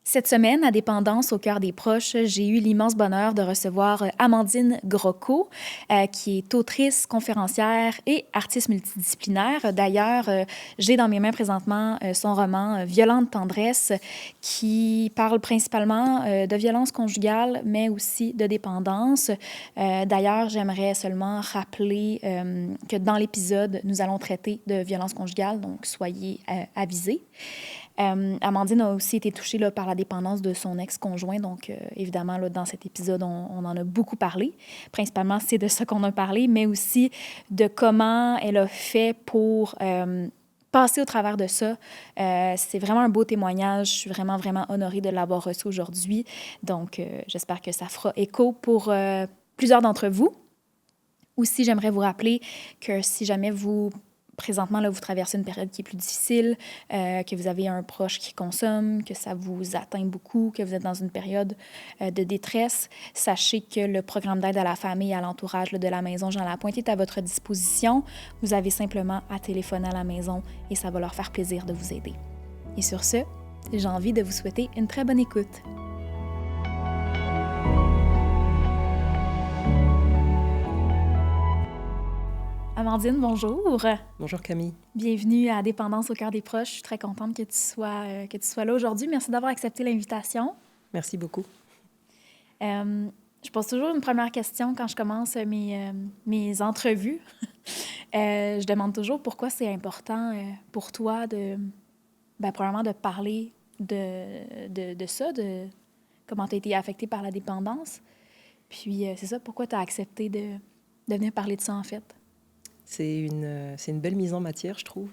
Cette semaine, à Dépendance au cœur des proches, j'ai eu l'immense bonheur de recevoir Amandine Grosco, qui est autrice, conférencière et artiste multidisciplinaire. D'ailleurs, j'ai dans mes mains présentement son roman Violente tendresse, qui parle principalement de violence conjugale, mais aussi de dépendance. D'ailleurs, j'aimerais seulement rappeler que dans l'épisode, nous allons traiter de violence conjugale, donc soyez avisés. Amandine a aussi été touchée là, par la dépendance de son ex-conjoint. Donc, évidemment, là, dans cet épisode, on en a beaucoup parlé. Principalement, c'est de ça qu'on a parlé, mais aussi de comment elle a fait pour passer au travers de ça. C'est vraiment un beau témoignage. Je suis vraiment, vraiment honorée de l'avoir reçu aujourd'hui. Donc, j'espère que ça fera écho pour plusieurs d'entre vous. Aussi, j'aimerais vous rappeler que si jamais présentement, là, vous traversez une période qui est plus difficile, que vous avez un proche qui consomme, que ça vous atteint beaucoup, que vous êtes dans une période de détresse, sachez que le programme d'aide à la famille et à l'entourage là, de la Maison Jean Lapointe est à votre disposition. Vous avez simplement à téléphoner à la maison et ça va leur faire plaisir de vous aider. Et sur ce, j'ai envie de vous souhaiter une très bonne écoute. Amandine, bonjour. Bonjour Camille. Bienvenue à Dépendance au cœur des proches. Je suis très contente que tu sois là aujourd'hui. Merci d'avoir accepté l'invitation. Merci beaucoup. Je pose toujours une première question quand je commence mes entrevues. Je demande toujours pourquoi c'est important pour toi probablement de parler de ça, de comment tu as été affectée par la dépendance. Puis c'est ça, pourquoi tu as accepté de venir parler de ça en fait? C'est une belle mise en matière, je trouve.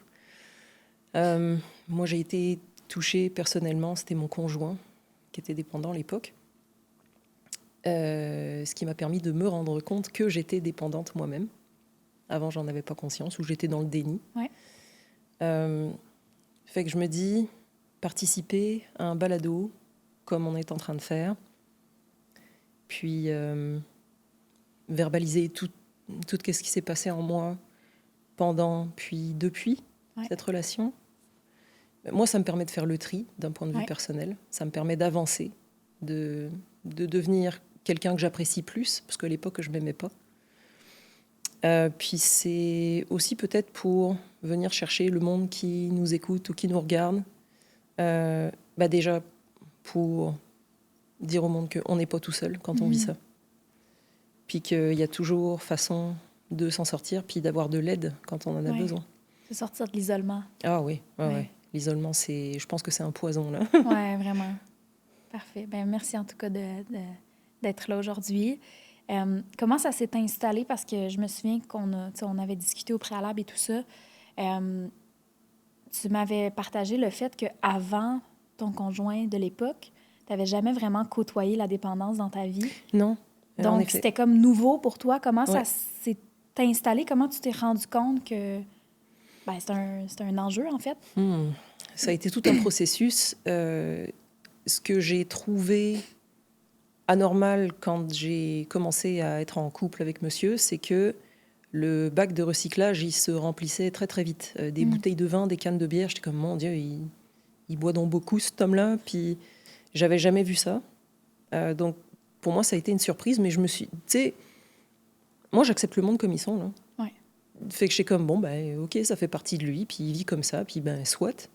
Moi, j'ai été touchée personnellement, c'était mon conjoint qui était dépendant à l'époque. Ce qui m'a permis de me rendre compte que j'étais dépendante moi-même. Avant, j'en avais pas conscience, ou j'étais dans le déni. Ouais. Fait que je me dis, participer à un balado, comme on est en train de faire, puis verbaliser tout ce qui s'est passé en moi pendant, puis depuis cette relation. Moi, ça me permet de faire le tri d'un point de vue personnel. Ça me permet d'avancer, de devenir quelqu'un que j'apprécie plus, parce qu'à l'époque, je ne m'aimais pas. Puis c'est aussi peut-être pour venir chercher le monde qui nous écoute ou qui nous regarde. Déjà, pour dire au monde qu'on n'est pas tout seul quand on vit ça. Puis qu'il y a toujours façon de s'en sortir, puis d'avoir de l'aide quand on en a besoin. De sortir de l'isolement. Ah oui, ouais. L'isolement, je pense que c'est un poison, là. Oui, vraiment. Parfait. Ben, merci en tout cas d'être là aujourd'hui. Comment ça s'est installé? Parce que je me souviens on avait discuté au préalable et tout ça. Tu m'avais partagé le fait qu'avant ton conjoint de l'époque, tu n'avais jamais vraiment côtoyé la dépendance dans ta vie. Non. Donc, c'était comme nouveau pour toi. Comment ça s'est installé? Comment tu t'es rendu compte que c'est un enjeu, en fait? Ça a été tout un processus. Ce que j'ai trouvé anormal quand j'ai commencé à être en couple avec monsieur, c'est que le bac de recyclage, il se remplissait très, très vite. Des bouteilles de vin, des cannes de bière. J'étais comme, mon Dieu, il boit donc beaucoup, cet homme-là. Puis, j'avais jamais vu ça. Donc, pour moi, ça a été une surprise, mais je me suis... Tu sais, moi, j'accepte le monde comme ils sont, là. Ouais. Fait que je suis comme, OK, ça fait partie de lui, puis il vit comme ça, puis soit.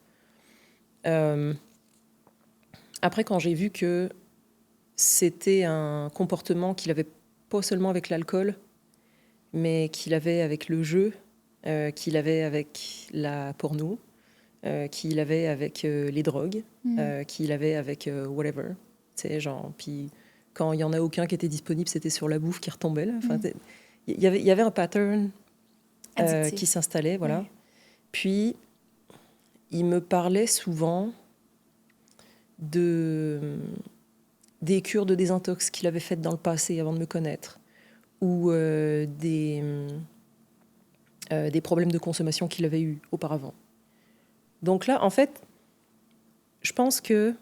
Après, quand j'ai vu que c'était un comportement qu'il avait pas seulement avec l'alcool, mais qu'il avait avec le jeu, qu'il avait avec la porno, qu'il avait avec les drogues, qu'il avait avec whatever. Tu sais, genre, puis... Quand il n'y en a aucun qui était disponible, c'était sur la bouffe qui retombait. Là. Enfin, y avait un pattern qui s'installait. Voilà. Puis, il me parlait souvent des cures de désintox qu'il avait faites dans le passé avant de me connaître, ou des problèmes de consommation qu'il avait eus auparavant. Donc là, en fait, je pense que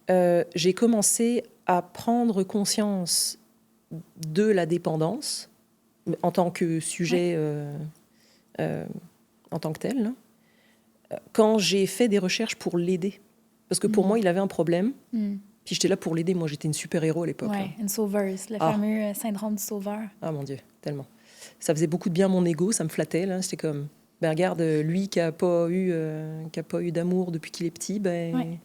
j'ai commencé à prendre conscience de la dépendance en tant que sujet, en tant que tel, là, quand j'ai fait des recherches pour l'aider. Parce que pour moi, il avait un problème. Mm. Puis j'étais là pour l'aider. Moi, j'étais une super-héros à l'époque. Ouais, une sauveuse, le fameux syndrome du sauveur. Ah mon Dieu, tellement. Ça faisait beaucoup de bien à mon ego, ça me flattait. Là. C'était comme, ben regarde, lui qui n'a pas eu d'amour depuis qu'il est petit, ben, tu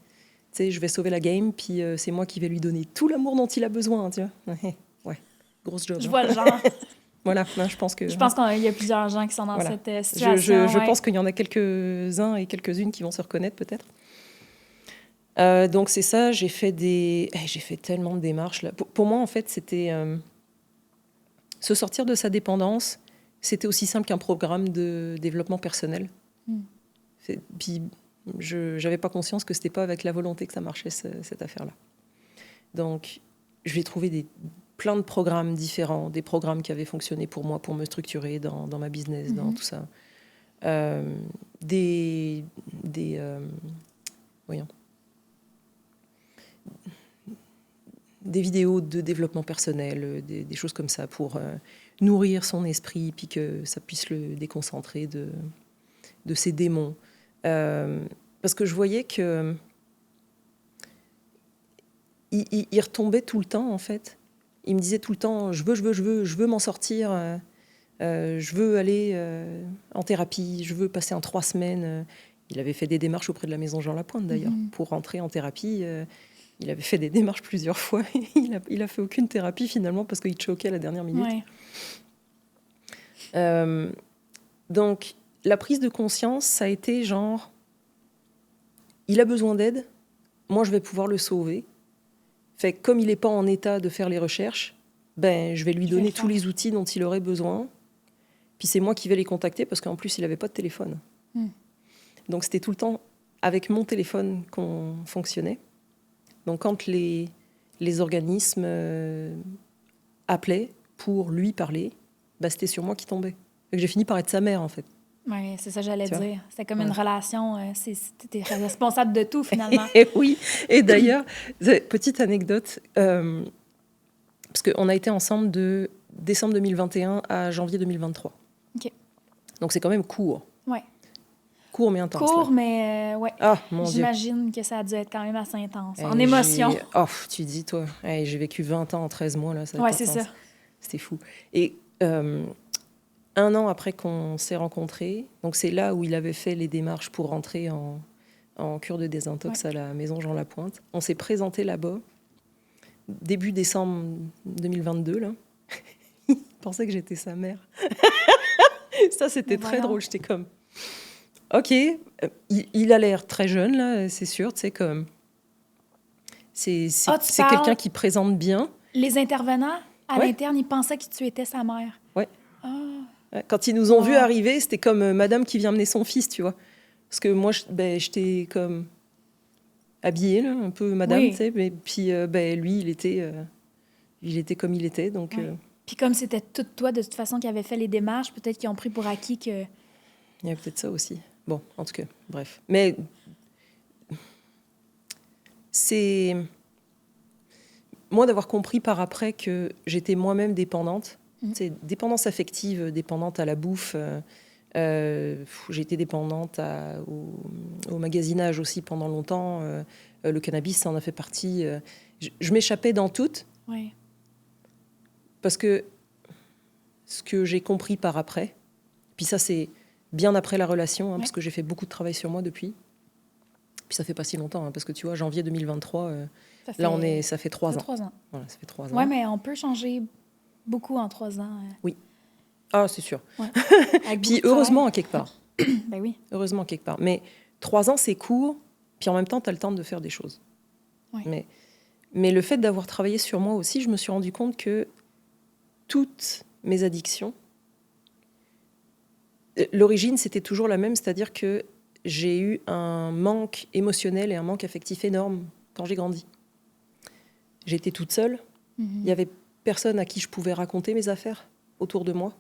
sais, je vais sauver la game, puis c'est moi qui vais lui donner tout l'amour dont il a besoin, tu vois. Ouais, grosse job. Je vois le genre. Voilà, non, je pense qu'il y a plusieurs gens qui sont dans cette situation. Je pense qu'il y en a quelques-uns et quelques-unes qui vont se reconnaître peut-être. Donc c'est ça, j'ai fait tellement de démarches. Là. Pour moi, en fait, c'était se sortir de sa dépendance, c'était aussi simple qu'un programme de développement personnel. Puis je n'avais pas conscience que c'était pas avec la volonté que ça marchait, cette affaire-là. Donc, je vais trouver plein de programmes différents, des programmes qui avaient fonctionné pour moi, pour me structurer dans ma business, dans tout ça. Des vidéos de développement personnel, des choses comme ça pour nourrir son esprit, puis que ça puisse le déconcentrer de ses démons. Parce que je voyais que il retombait tout le temps, en fait. Il me disait tout le temps, je veux m'en sortir, je veux aller en thérapie, je veux passer en 3 semaines. Il avait fait des démarches auprès de la Maison Jean Lapointe, d'ailleurs, pour rentrer en thérapie. Il avait fait des démarches plusieurs fois. Il a fait aucune thérapie, finalement, parce qu'il choquait à la dernière minute. Ouais. Donc, la prise de conscience, ça a été genre, il a besoin d'aide, moi, je vais pouvoir le sauver. Fait que comme il n'est pas en état de faire les recherches, ben, je vais lui donner tous les outils dont il aurait besoin. Puis c'est moi qui vais les contacter, parce qu'en plus, il n'avait pas de téléphone. Donc, c'était tout le temps avec mon téléphone qu'on fonctionnait. Donc, quand les organismes appelaient pour lui parler, bah, c'était sur moi qui tombait. J'ai fini par être sa mère, en fait. Oui, c'est ça que j'allais dire. C'était comme une relation. T'étais responsable de tout, finalement. Et oui. Et d'ailleurs, petite anecdote, parce qu'on a été ensemble de décembre 2021 à janvier 2023. OK. Donc, c'est quand même court. Oui. Court, mais intense. Court, mais ouais. Ah, mon Dieu. J'imagine que ça a dû être quand même assez intense. En émotion. Oh, tu dis, toi. J'ai vécu 20 ans en 13 mois, là. Oui, c'est ça. C'était fou. Et 1 an après qu'on s'est rencontrés, donc c'est là où il avait fait les démarches pour rentrer en cure de désintox à la Maison Jean Lapointe. On s'est présenté là-bas, début décembre 2022, là. Il pensait que j'étais sa mère. Ça, c'était très drôle. J'étais comme... OK, il a l'air très jeune, là, c'est sûr, tu sais, comme... C'est quelqu'un qui présente bien. Les intervenants, à l'interne, ils pensaient que tu étais sa mère. Ouais. Quand ils nous ont vus arriver, c'était comme madame qui vient mener son fils, tu vois. Parce que moi, j'étais comme habillée, là, un peu madame, tu sais. Mais puis, lui, il était comme il était, donc... Puis comme c'était tout toi, de toute façon, qui avait fait les démarches, peut-être qu'ils ont pris pour acquis que... Il y a peut-être ça aussi. Bon, en tout cas, bref. Mais c'est... Moi, d'avoir compris par après que j'étais moi-même dépendante, c'est dépendance affective, dépendante à la bouffe. J'ai été dépendante au magasinage aussi pendant longtemps. Le cannabis, ça en a fait partie. Je m'échappais dans tout. Ouais. Parce que ce que j'ai compris par après, puis ça, c'est bien après la relation, parce que j'ai fait beaucoup de travail sur moi depuis. Puis ça fait pas si longtemps, parce que tu vois, janvier 2023, ça fait 3 ans. 3 ans. Voilà, ça fait 3 ans. Oui, mais on peut changer beaucoup en 3 ans. Oui. Ah, c'est sûr. Ouais. Puis heureusement, à quelque part. Ben oui. Heureusement, quelque part. Mais 3 ans, c'est court, puis en même temps, tu as le temps de faire des choses. Ouais. Mais le fait d'avoir travaillé sur moi aussi, je me suis rendu compte que toutes mes addictions, l'origine, c'était toujours la même, c'est-à-dire que j'ai eu un manque émotionnel et un manque affectif énorme quand j'ai grandi. J'étais toute seule. Il n'y avait personne à qui je pouvais raconter mes affaires autour de moi.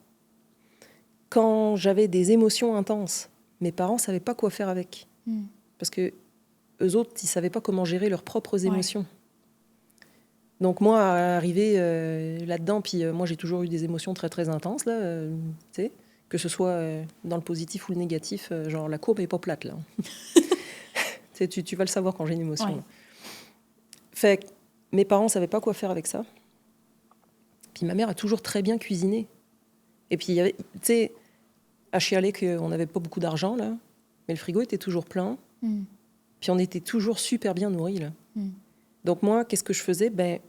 Quand j'avais des émotions intenses, mes parents ne savaient pas quoi faire avec. Parce que eux autres, ils ne savaient pas comment gérer leurs propres émotions. Donc moi, arrivé là-dedans, puis moi, j'ai toujours eu des émotions très, très intenses, là, tu sais, que ce soit dans le positif ou le négatif, genre la courbe n'est pas plate, là. Tu vas le savoir quand j'ai une émotion. Ouais. Là. Fait que mes parents ne savaient pas quoi faire avec ça. Puis ma mère a toujours très bien cuisiné. Et puis, il y avait, tu sais, à chialer qu'on n'avait pas beaucoup d'argent, là. Mais le frigo était toujours plein. Puis on était toujours super bien nourris, là. Donc moi, qu'est-ce que je faisais? Ben, tu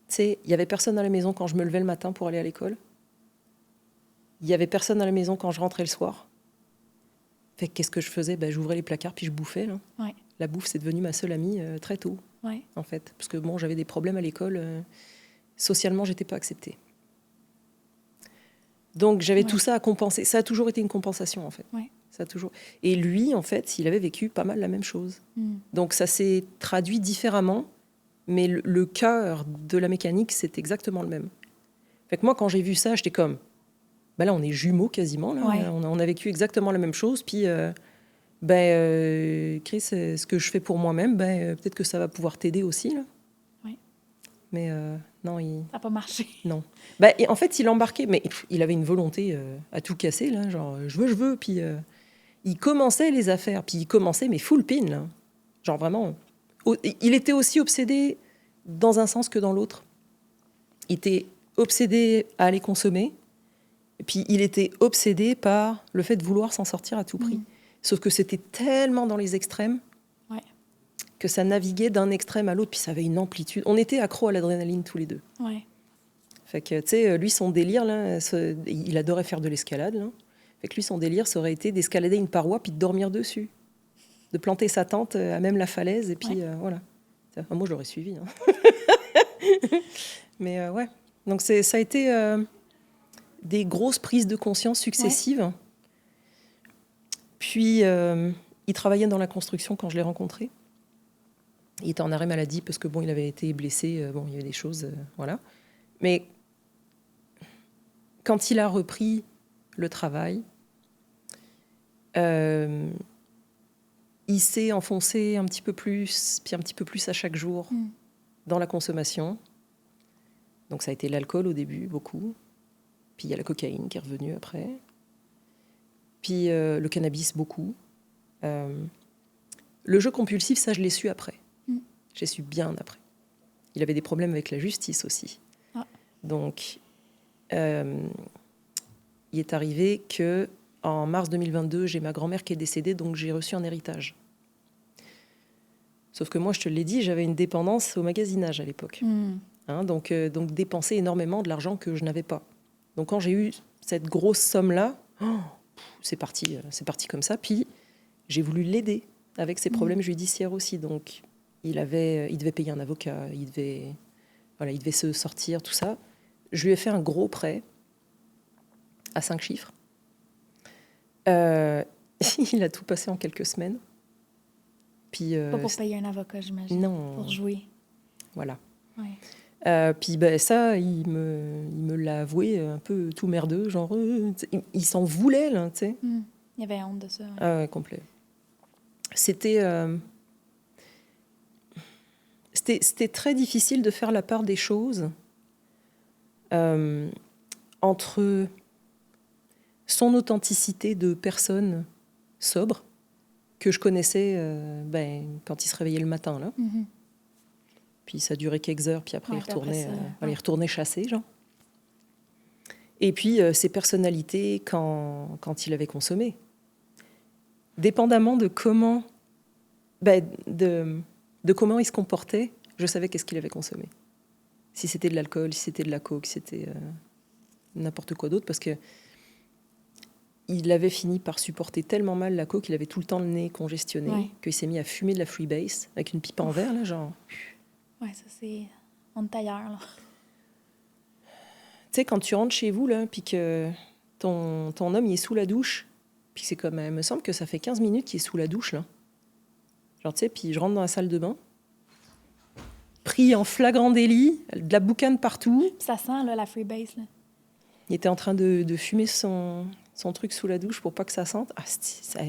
sais, il n'y avait personne à la maison quand je me levais le matin pour aller à l'école. Il n'y avait personne à la maison quand je rentrais le soir. Fait que qu'est-ce que je faisais? Ben, j'ouvrais les placards puis je bouffais, là. Ouais. La bouffe, c'est devenu ma seule amie très tôt, en fait. Parce que bon, j'avais des problèmes à l'école. Socialement, j'étais pas acceptée. Donc j'avais tout ça à compenser. Ça a toujours été une compensation, en fait. Ça a toujours... Et lui, en fait, il avait vécu pas mal la même chose. Donc ça s'est traduit différemment, mais le cœur de la mécanique, c'est exactement le même. Fait que moi, quand j'ai vu ça, j'étais comme... Ben là, on est jumeaux quasiment. Là. On a vécu exactement la même chose. Puis, Chris, ce que je fais pour moi-même, peut-être que ça va pouvoir t'aider aussi. Là. Mais non, ça n'a pas marché. Non. En fait, il embarquait, mais il avait une volonté à tout casser, là, genre je veux. Puis il commençait les affaires, puis il commençait, mais full pin, là. Genre vraiment. Il était aussi obsédé dans un sens que dans l'autre. Il était obsédé à aller consommer, et puis il était obsédé par le fait de vouloir s'en sortir à tout prix. Sauf que c'était tellement dans les extrêmes. Que ça naviguait d'un extrême à l'autre, puis ça avait une amplitude. On était accros à l'adrénaline tous les deux. Fait que, tu sais, lui, son délire, là, il adorait faire de l'escalade, là. Fait que lui, son délire, ça aurait été d'escalader une paroi puis de dormir dessus. De planter sa tente à même la falaise, et puis voilà. Moi, je l'aurais suivi. Hein. Mais ouais. Donc, ça a été des grosses prises de conscience successives. Puis, il travaillait dans la construction quand je l'ai rencontré. Il était en arrêt maladie parce que bon, il avait été blessé. Il y avait des choses, voilà. Mais quand il a repris le travail, il s'est enfoncé un petit peu plus, puis un petit peu plus à chaque jour dans la consommation. Donc ça a été l'alcool au début, beaucoup. Puis il y a la cocaïne qui est revenue après. Puis le cannabis, beaucoup. Le jeu compulsif, ça, je l'ai su après. Je l'ai su bien après. Il avait des problèmes avec la justice aussi. Donc, il est arrivé que en mars 2022, j'ai ma grand-mère qui est décédée, donc j'ai reçu un héritage. Sauf que moi, je te l'ai dit, j'avais une dépendance au magasinage à l'époque. Hein, donc dépenser énormément de l'argent que je n'avais pas. Donc quand j'ai eu cette grosse somme-là, c'est parti comme ça. Puis j'ai voulu l'aider avec ses problèmes judiciaires aussi. Donc il devait payer un avocat, il devait se sortir, tout ça. Je lui ai fait un gros prêt à 5 chiffres. Il a tout passé en quelques semaines. Puis, pas pour payer un avocat, j'imagine. Non. Pour jouer. Voilà. Puis ça, il me l'a avoué un peu tout merdeux, genre il s'en voulait là, tu sais. Il avait honte de ça. Ouais, complet. C'était très difficile de faire la part des choses entre son authenticité de personne sobre que je connaissais quand il se réveillait le matin là. Puis ça durait quelques heures, puis après il retournait chasser, genre. Et puis ses personnalités quand il avait consommé. Dépendamment de comment, de comment il se comportait, je savais qu'est-ce qu'il avait consommé. Si c'était de l'alcool, si c'était de la coke, si c'était n'importe quoi d'autre, parce que il avait fini par supporter tellement mal la coke, il avait tout le temps le nez congestionné, qu'il s'est mis à fumer de la freebase avec une pipe en verre, là, genre. Ouais, ça c'est... On est ailleurs, là. Tu sais, quand tu rentres chez vous, là, puis que ton homme, il est sous la douche, puis c'est comme... Il me semble que ça fait 15 minutes qu'il est sous la douche, là. Genre, tu sais, puis je rentre dans la salle de bain, pris en flagrant délit, de la boucane partout. Ça sent, là, la freebase, là. Il était en train de fumer son truc sous la douche pour pas que ça sente. Ah,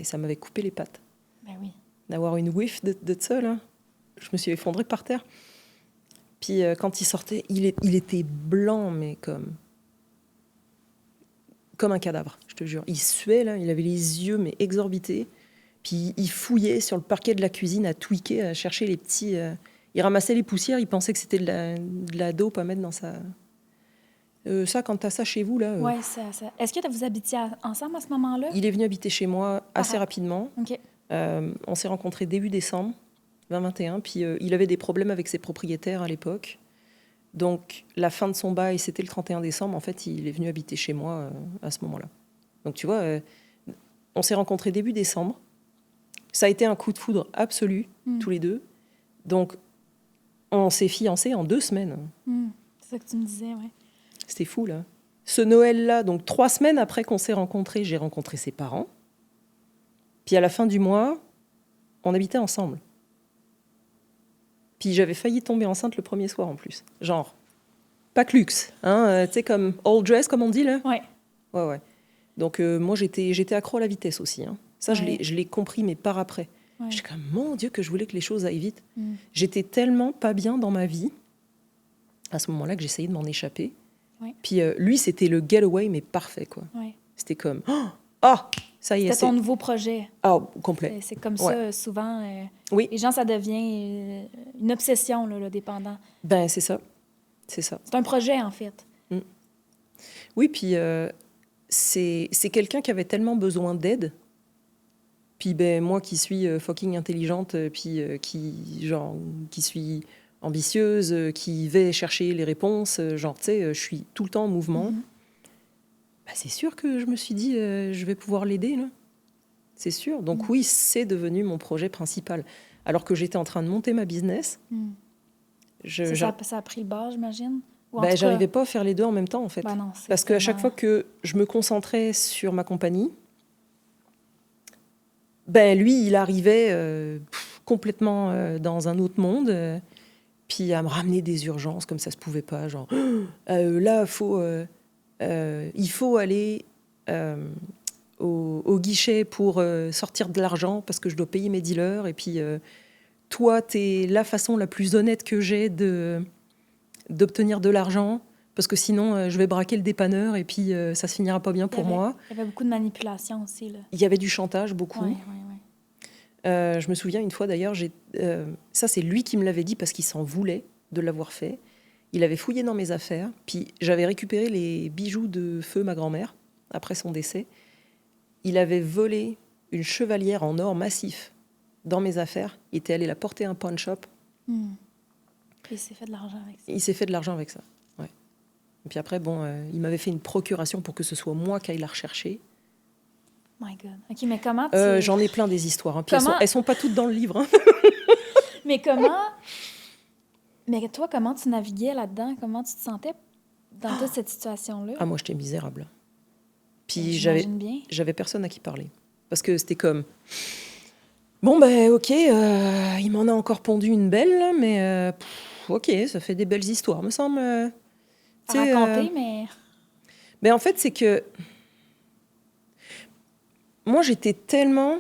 ça m'avait coupé les pattes. Ben oui. D'avoir une whiff de ça, là. Je me suis effondrée par terre. Puis quand il sortait, il était blanc, mais comme un cadavre, je te jure. Il suait, là, il avait les yeux mais exorbités. Puis il fouillait sur le parquet de la cuisine, à tweaker, à chercher les petits... il ramassait les poussières, il pensait que c'était de la dope à mettre dans sa... ça, quand t'as ça chez vous, là... Oui, ça. Est-ce que vous habitiez ensemble à ce moment-là? Il est venu habiter chez moi assez rapidement. OK. On s'est rencontrés début décembre 2021, puis il avait des problèmes avec ses propriétaires à l'époque. Donc, la fin de son bail, c'était le 31 décembre. En fait, il est venu habiter chez moi à ce moment-là. Donc, tu vois, on s'est rencontrés début décembre. Ça a été un coup de foudre absolu, tous les deux. Donc, on s'est fiancés en 2 semaines. C'est ça que tu me disais, oui. C'était fou, là. Ce Noël-là, donc 3 semaines après qu'on s'est rencontrés, j'ai rencontré ses parents. Puis à la fin du mois, on habitait ensemble. Puis j'avais failli tomber enceinte le premier soir en plus. Genre, pas que luxe, hein, tu sais, comme all dress, comme on dit, là. Ouais. Ouais. Donc moi, j'étais accro à la vitesse aussi. Hein. Ça, je l'ai compris, mais par après. Ouais. J'étais comme, mon Dieu, que je voulais que les choses aillent vite. J'étais tellement pas bien dans ma vie, à ce moment-là, que j'essayais de m'en échapper. Ouais. Puis lui, c'était le getaway, mais parfait, quoi. Ouais. C'était comme, ça y est. C'était ton nouveau projet. Ah, complet. C'est comme ça, souvent. Oui. Les gens, ça devient une obsession, là, le dépendant. Ben, c'est ça. C'est ça. C'est un projet, en fait. Oui, puis c'est quelqu'un qui avait tellement besoin d'aide. Puis ben, moi qui suis fucking intelligente, puis qui suis ambitieuse, qui vais chercher les réponses, genre, tu sais, je suis tout le temps en mouvement. Ben, c'est sûr que je me suis dit, je vais pouvoir l'aider, là. C'est sûr. Donc oui, c'est devenu mon projet principal. Alors que j'étais en train de monter ma business. Ça a pris le bord, j'imagine? Ben, j'arrivais pas à faire les deux en même temps, en fait. Ben non, parce qu'à chaque fois que je me concentrais sur ma compagnie, ben lui, il arrivait complètement dans un autre monde, puis à me ramener des urgences comme ça se pouvait pas. Genre, là, il faut aller au guichet pour sortir de l'argent parce que je dois payer mes dealers. Et puis, toi, t'es la façon la plus honnête que j'ai d'obtenir de l'argent, parce que sinon, je vais braquer le dépanneur et puis ça se finira pas bien pour moi. Il y avait beaucoup de manipulation aussi, là. Il y avait du chantage, beaucoup. Ouais. Je me souviens une fois, d'ailleurs, ça, c'est lui qui me l'avait dit parce qu'il s'en voulait de l'avoir fait. Il avait fouillé dans mes affaires, puis j'avais récupéré les bijoux de feu ma grand-mère, après son décès. Il avait volé une chevalière en or massif dans mes affaires. Il était allé la porter à un pawn shop. Il s'est fait de l'argent avec ça. Il s'est fait de l'argent avec ça, ouais. Et puis après, il m'avait fait une procuration pour que ce soit moi qui aille la rechercher. My God. OK, mais comment j'en ai plein des histoires. Hein. Puis elles sont pas toutes dans le livre. Hein. Mais comment... Mais toi, comment tu naviguais là-dedans? Comment tu te sentais dans toute cette situation-là? Ah, moi, j'étais misérable. Puis j'avais personne à qui parler. Parce que c'était comme... Bon, ben, OK, il m'en a encore pondu une belle, mais OK, ça fait des belles histoires, me semble. À raconter, mais... Ben, en fait, c'est que... Moi, j'étais tellement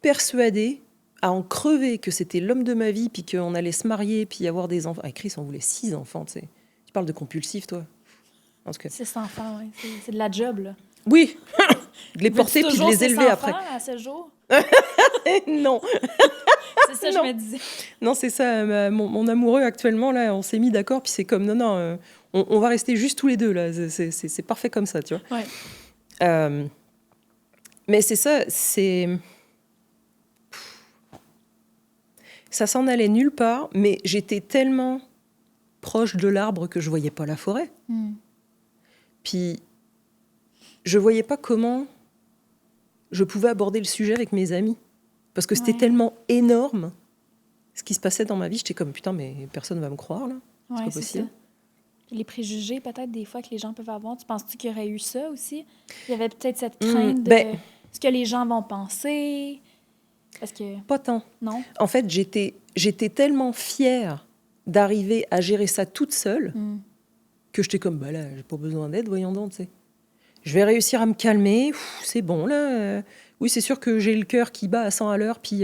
persuadée à en crever que c'était l'homme de ma vie, puis qu'on allait se marier, puis avoir des enfants. Ah, Chris, on voulait 6 enfants, tu sais. Tu parles de compulsif, toi. En tout cas. 6 enfants, oui. C'est de la job, là. Oui. De les porter, puis de les élever après. À ce jour? Non. C'est ça, je me disais. Non, c'est ça. Mon amoureux, actuellement, là, on s'est mis d'accord, puis c'est comme, non, on va rester juste tous les deux, là. C'est parfait comme ça, tu vois. Ouais. Mais c'est ça, ça s'en allait nulle part, mais j'étais tellement proche de l'arbre que je voyais pas la forêt. Puis, je voyais pas comment je pouvais aborder le sujet avec mes amis. Parce que c'était tellement énorme, ce qui se passait dans ma vie. J'étais comme, putain, mais personne va me croire, là. C'est pas possible. Ça. Les préjugés, peut-être, des fois, que les gens peuvent avoir. Tu penses-tu qu'il y aurait eu ça aussi? Il y avait peut-être cette crainte de ce que les gens vont penser. Parce que... Pas tant. Non? En fait, j'étais tellement fière d'arriver à gérer ça toute seule que j'étais comme, bah là, j'ai pas besoin d'aide, voyons donc, tu sais. Je vais réussir à me calmer, c'est bon, là. Oui, c'est sûr que j'ai le cœur qui bat à 100 à l'heure, puis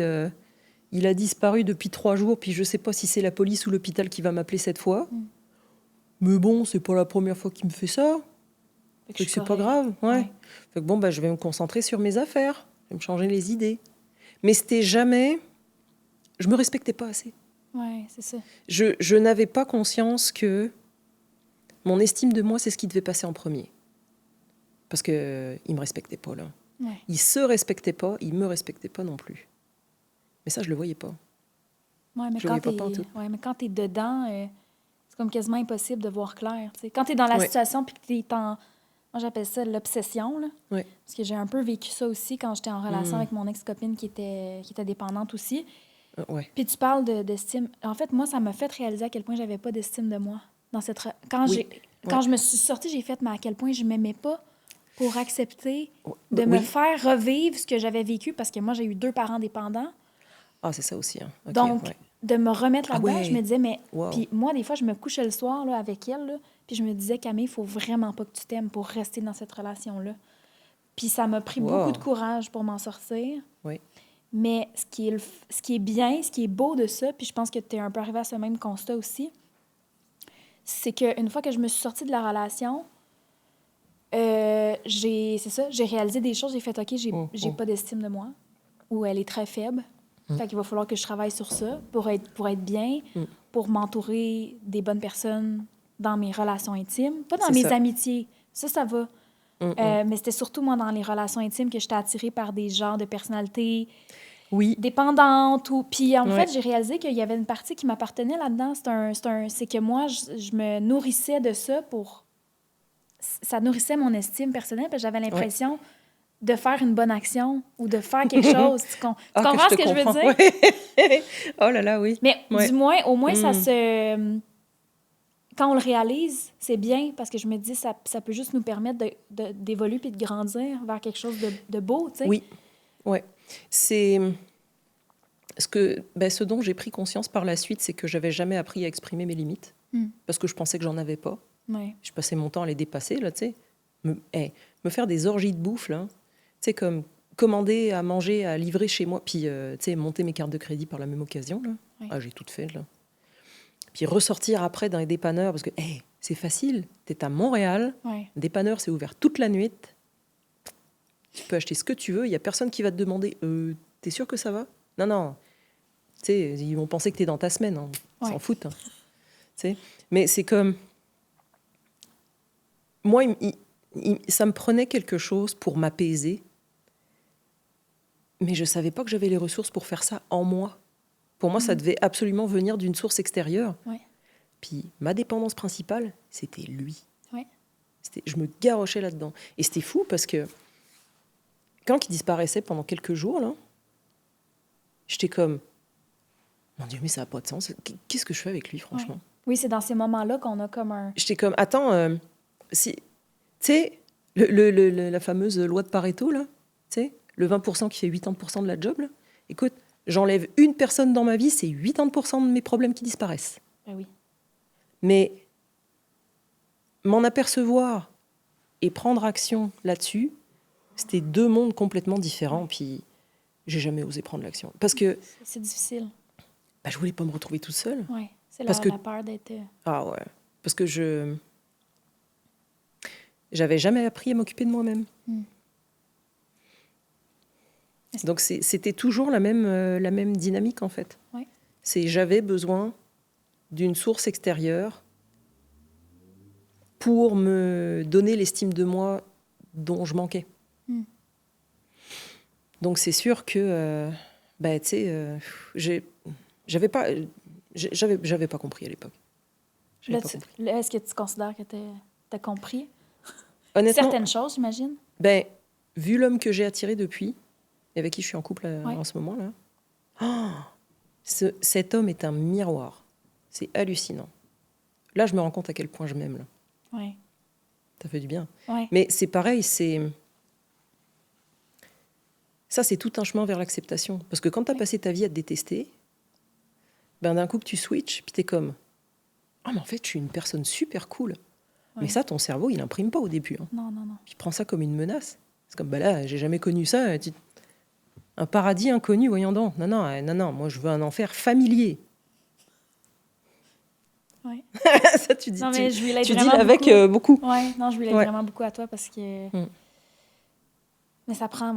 il a disparu depuis 3 jours, puis je sais pas si c'est la police ou l'hôpital qui va m'appeler cette fois. Mais bon, c'est pas la première fois qu'il me fait ça. Fait que c'est pas grave, ouais. Fait que bon, bah, je vais me concentrer sur mes affaires. me changer les idées. Mais c'était jamais... Je me respectais pas assez. Ouais, c'est ça. Je n'avais pas conscience que mon estime de moi, c'est ce qui devait passer en premier. Parce qu'il ne me respectait pas, là. Ouais. Il se respectait pas, il me respectait pas non plus. Mais ça, je le voyais pas. Ouais, mais Je le voyais pas pantoute. mais quand t'es dedans, c'est comme quasiment impossible de voir clair. T'sais. Quand t'es dans la situation puis que t'es en... Moi, j'appelle ça l'obsession, là. Ouais. Parce que j'ai un peu vécu ça aussi quand j'étais en relation avec mon ex-copine qui était dépendante aussi. Ouais. Puis tu parles d'estime. En fait, moi, ça m'a fait réaliser à quel point j'avais pas d'estime de moi. Quand je me suis sortie, j'ai fait, mais à quel point je m'aimais pas pour accepter de me faire revivre ce que j'avais vécu, parce que moi, j'ai eu 2 parents dépendants. Ah, c'est ça aussi. Hein. Okay, donc, de me remettre là-dedans, je me disais, mais... Wow. Puis moi, des fois, je me couchais le soir là, avec elle, là, puis je me disais, Camille, il faut vraiment pas que tu t'aimes pour rester dans cette relation-là. Puis ça m'a pris beaucoup de courage pour m'en sortir. Oui. Mais ce qui est bien, ce qui est beau de ça, puis je pense que tu es un peu arrivé à ce même constat aussi, c'est qu'une fois que je me suis sortie de la relation, j'ai réalisé des choses, j'ai fait, OK, j'ai pas d'estime de moi, ou elle est très faible. Fait qu'il va falloir que je travaille sur ça pour être bien, pour m'entourer des bonnes personnes dans mes relations intimes, pas dans mes amitiés. Ça va. Mais c'était surtout, moi, dans les relations intimes que j'étais attirée par des genres de personnalités dépendantes. Puis, en fait, j'ai réalisé qu'il y avait une partie qui m'appartenait là-dedans. C'est que moi, je me nourrissais de ça pour... Ça nourrissait mon estime personnelle, parce que j'avais l'impression de faire une bonne action ou de faire quelque chose. Tu comprends ce que je veux dire? Oh là là, oui. Mais du moins, au moins, ça se... Quand on le réalise, c'est bien, parce que je me dis, ça peut juste nous permettre d'évoluer puis de grandir vers quelque chose de beau, tu sais. Oui, ouais. C'est... Ce dont j'ai pris conscience par la suite, c'est que j'avais jamais appris à exprimer mes limites, parce que je pensais que j'en avais pas. Ouais. Je passais mon temps à les dépasser, là, tu sais. Me faire des orgies de bouffe, là. Tu sais, comme commander à manger, à livrer chez moi, puis, tu sais, monter mes cartes de crédit par la même occasion, là. Ouais. Ah, j'ai tout fait, là. Puis ressortir après dans les dépanneurs, parce que, c'est facile. T'es à Montréal, dépanneur, c'est ouvert toute la nuit. Tu peux acheter ce que tu veux, il y a personne qui va te demander, t'es sûr que ça va? Non. Tu sais, ils vont penser que t'es dans ta semaine, hein. Ils s'en foutent, hein. Tu sais. Mais c'est comme... Moi, ça me prenait quelque chose pour m'apaiser, mais je savais pas que j'avais les ressources pour faire ça en moi. Pour moi, ça devait absolument venir d'une source extérieure. Ouais. Puis ma dépendance principale, c'était lui. Ouais. Je me garrochais là-dedans. Et c'était fou parce que quand il disparaissait pendant quelques jours, là, j'étais comme, mon Dieu, mais ça n'a pas de sens. Qu'est-ce que je fais avec lui, franchement? Ouais. Oui, c'est dans ces moments-là qu'on a comme un... J'étais comme, attends, si, tu sais, la fameuse loi de Pareto, là, tu sais, le 20% qui fait 80% de la job, là, écoute, j'enlève une personne dans ma vie, c'est 80% de mes problèmes qui disparaissent. Ben oui. Mais m'en apercevoir et prendre action là-dessus, c'était 2 mondes complètement différents. Puis j'ai jamais osé prendre l'action. Parce que... C'est difficile. Je voulais pas me retrouver toute seule. Oui, c'est la peur d'être... Ah ouais. Parce que j'avais jamais appris à m'occuper de moi-même. Donc c'était toujours la même dynamique, en fait. Ouais. J'avais besoin d'une source extérieure pour me donner l'estime de moi dont je manquais. Donc c'est sûr que, tu sais, j'avais pas compris à l'époque. Est-ce que tu considères que tu as compris? Honnêtement, certaines choses, j'imagine? Vu l'homme que j'ai attiré depuis, et avec qui je suis en couple en ce moment-là, cet homme est un miroir. C'est hallucinant. Là, je me rends compte à quel point je m'aime. Là. Ouais. Ça fait du bien. Ouais. Mais c'est pareil, ça, c'est tout un chemin vers l'acceptation. Parce que quand tu as passé ta vie à te détester, d'un coup que tu switches, puis tu es comme, mais en fait, je suis une personne super cool. Ouais. Mais ça, ton cerveau, il n'imprime pas au début. Hein. Non. Il prend ça comme une menace. C'est comme, là, j'ai jamais connu ça. Un paradis inconnu, voyons donc. Non, moi, je veux un enfer familier. Ouais. Ça, tu dis, non, mais je tu dis avec beaucoup. Ouais, non, je relate vraiment beaucoup à toi parce que... Mais ça prend,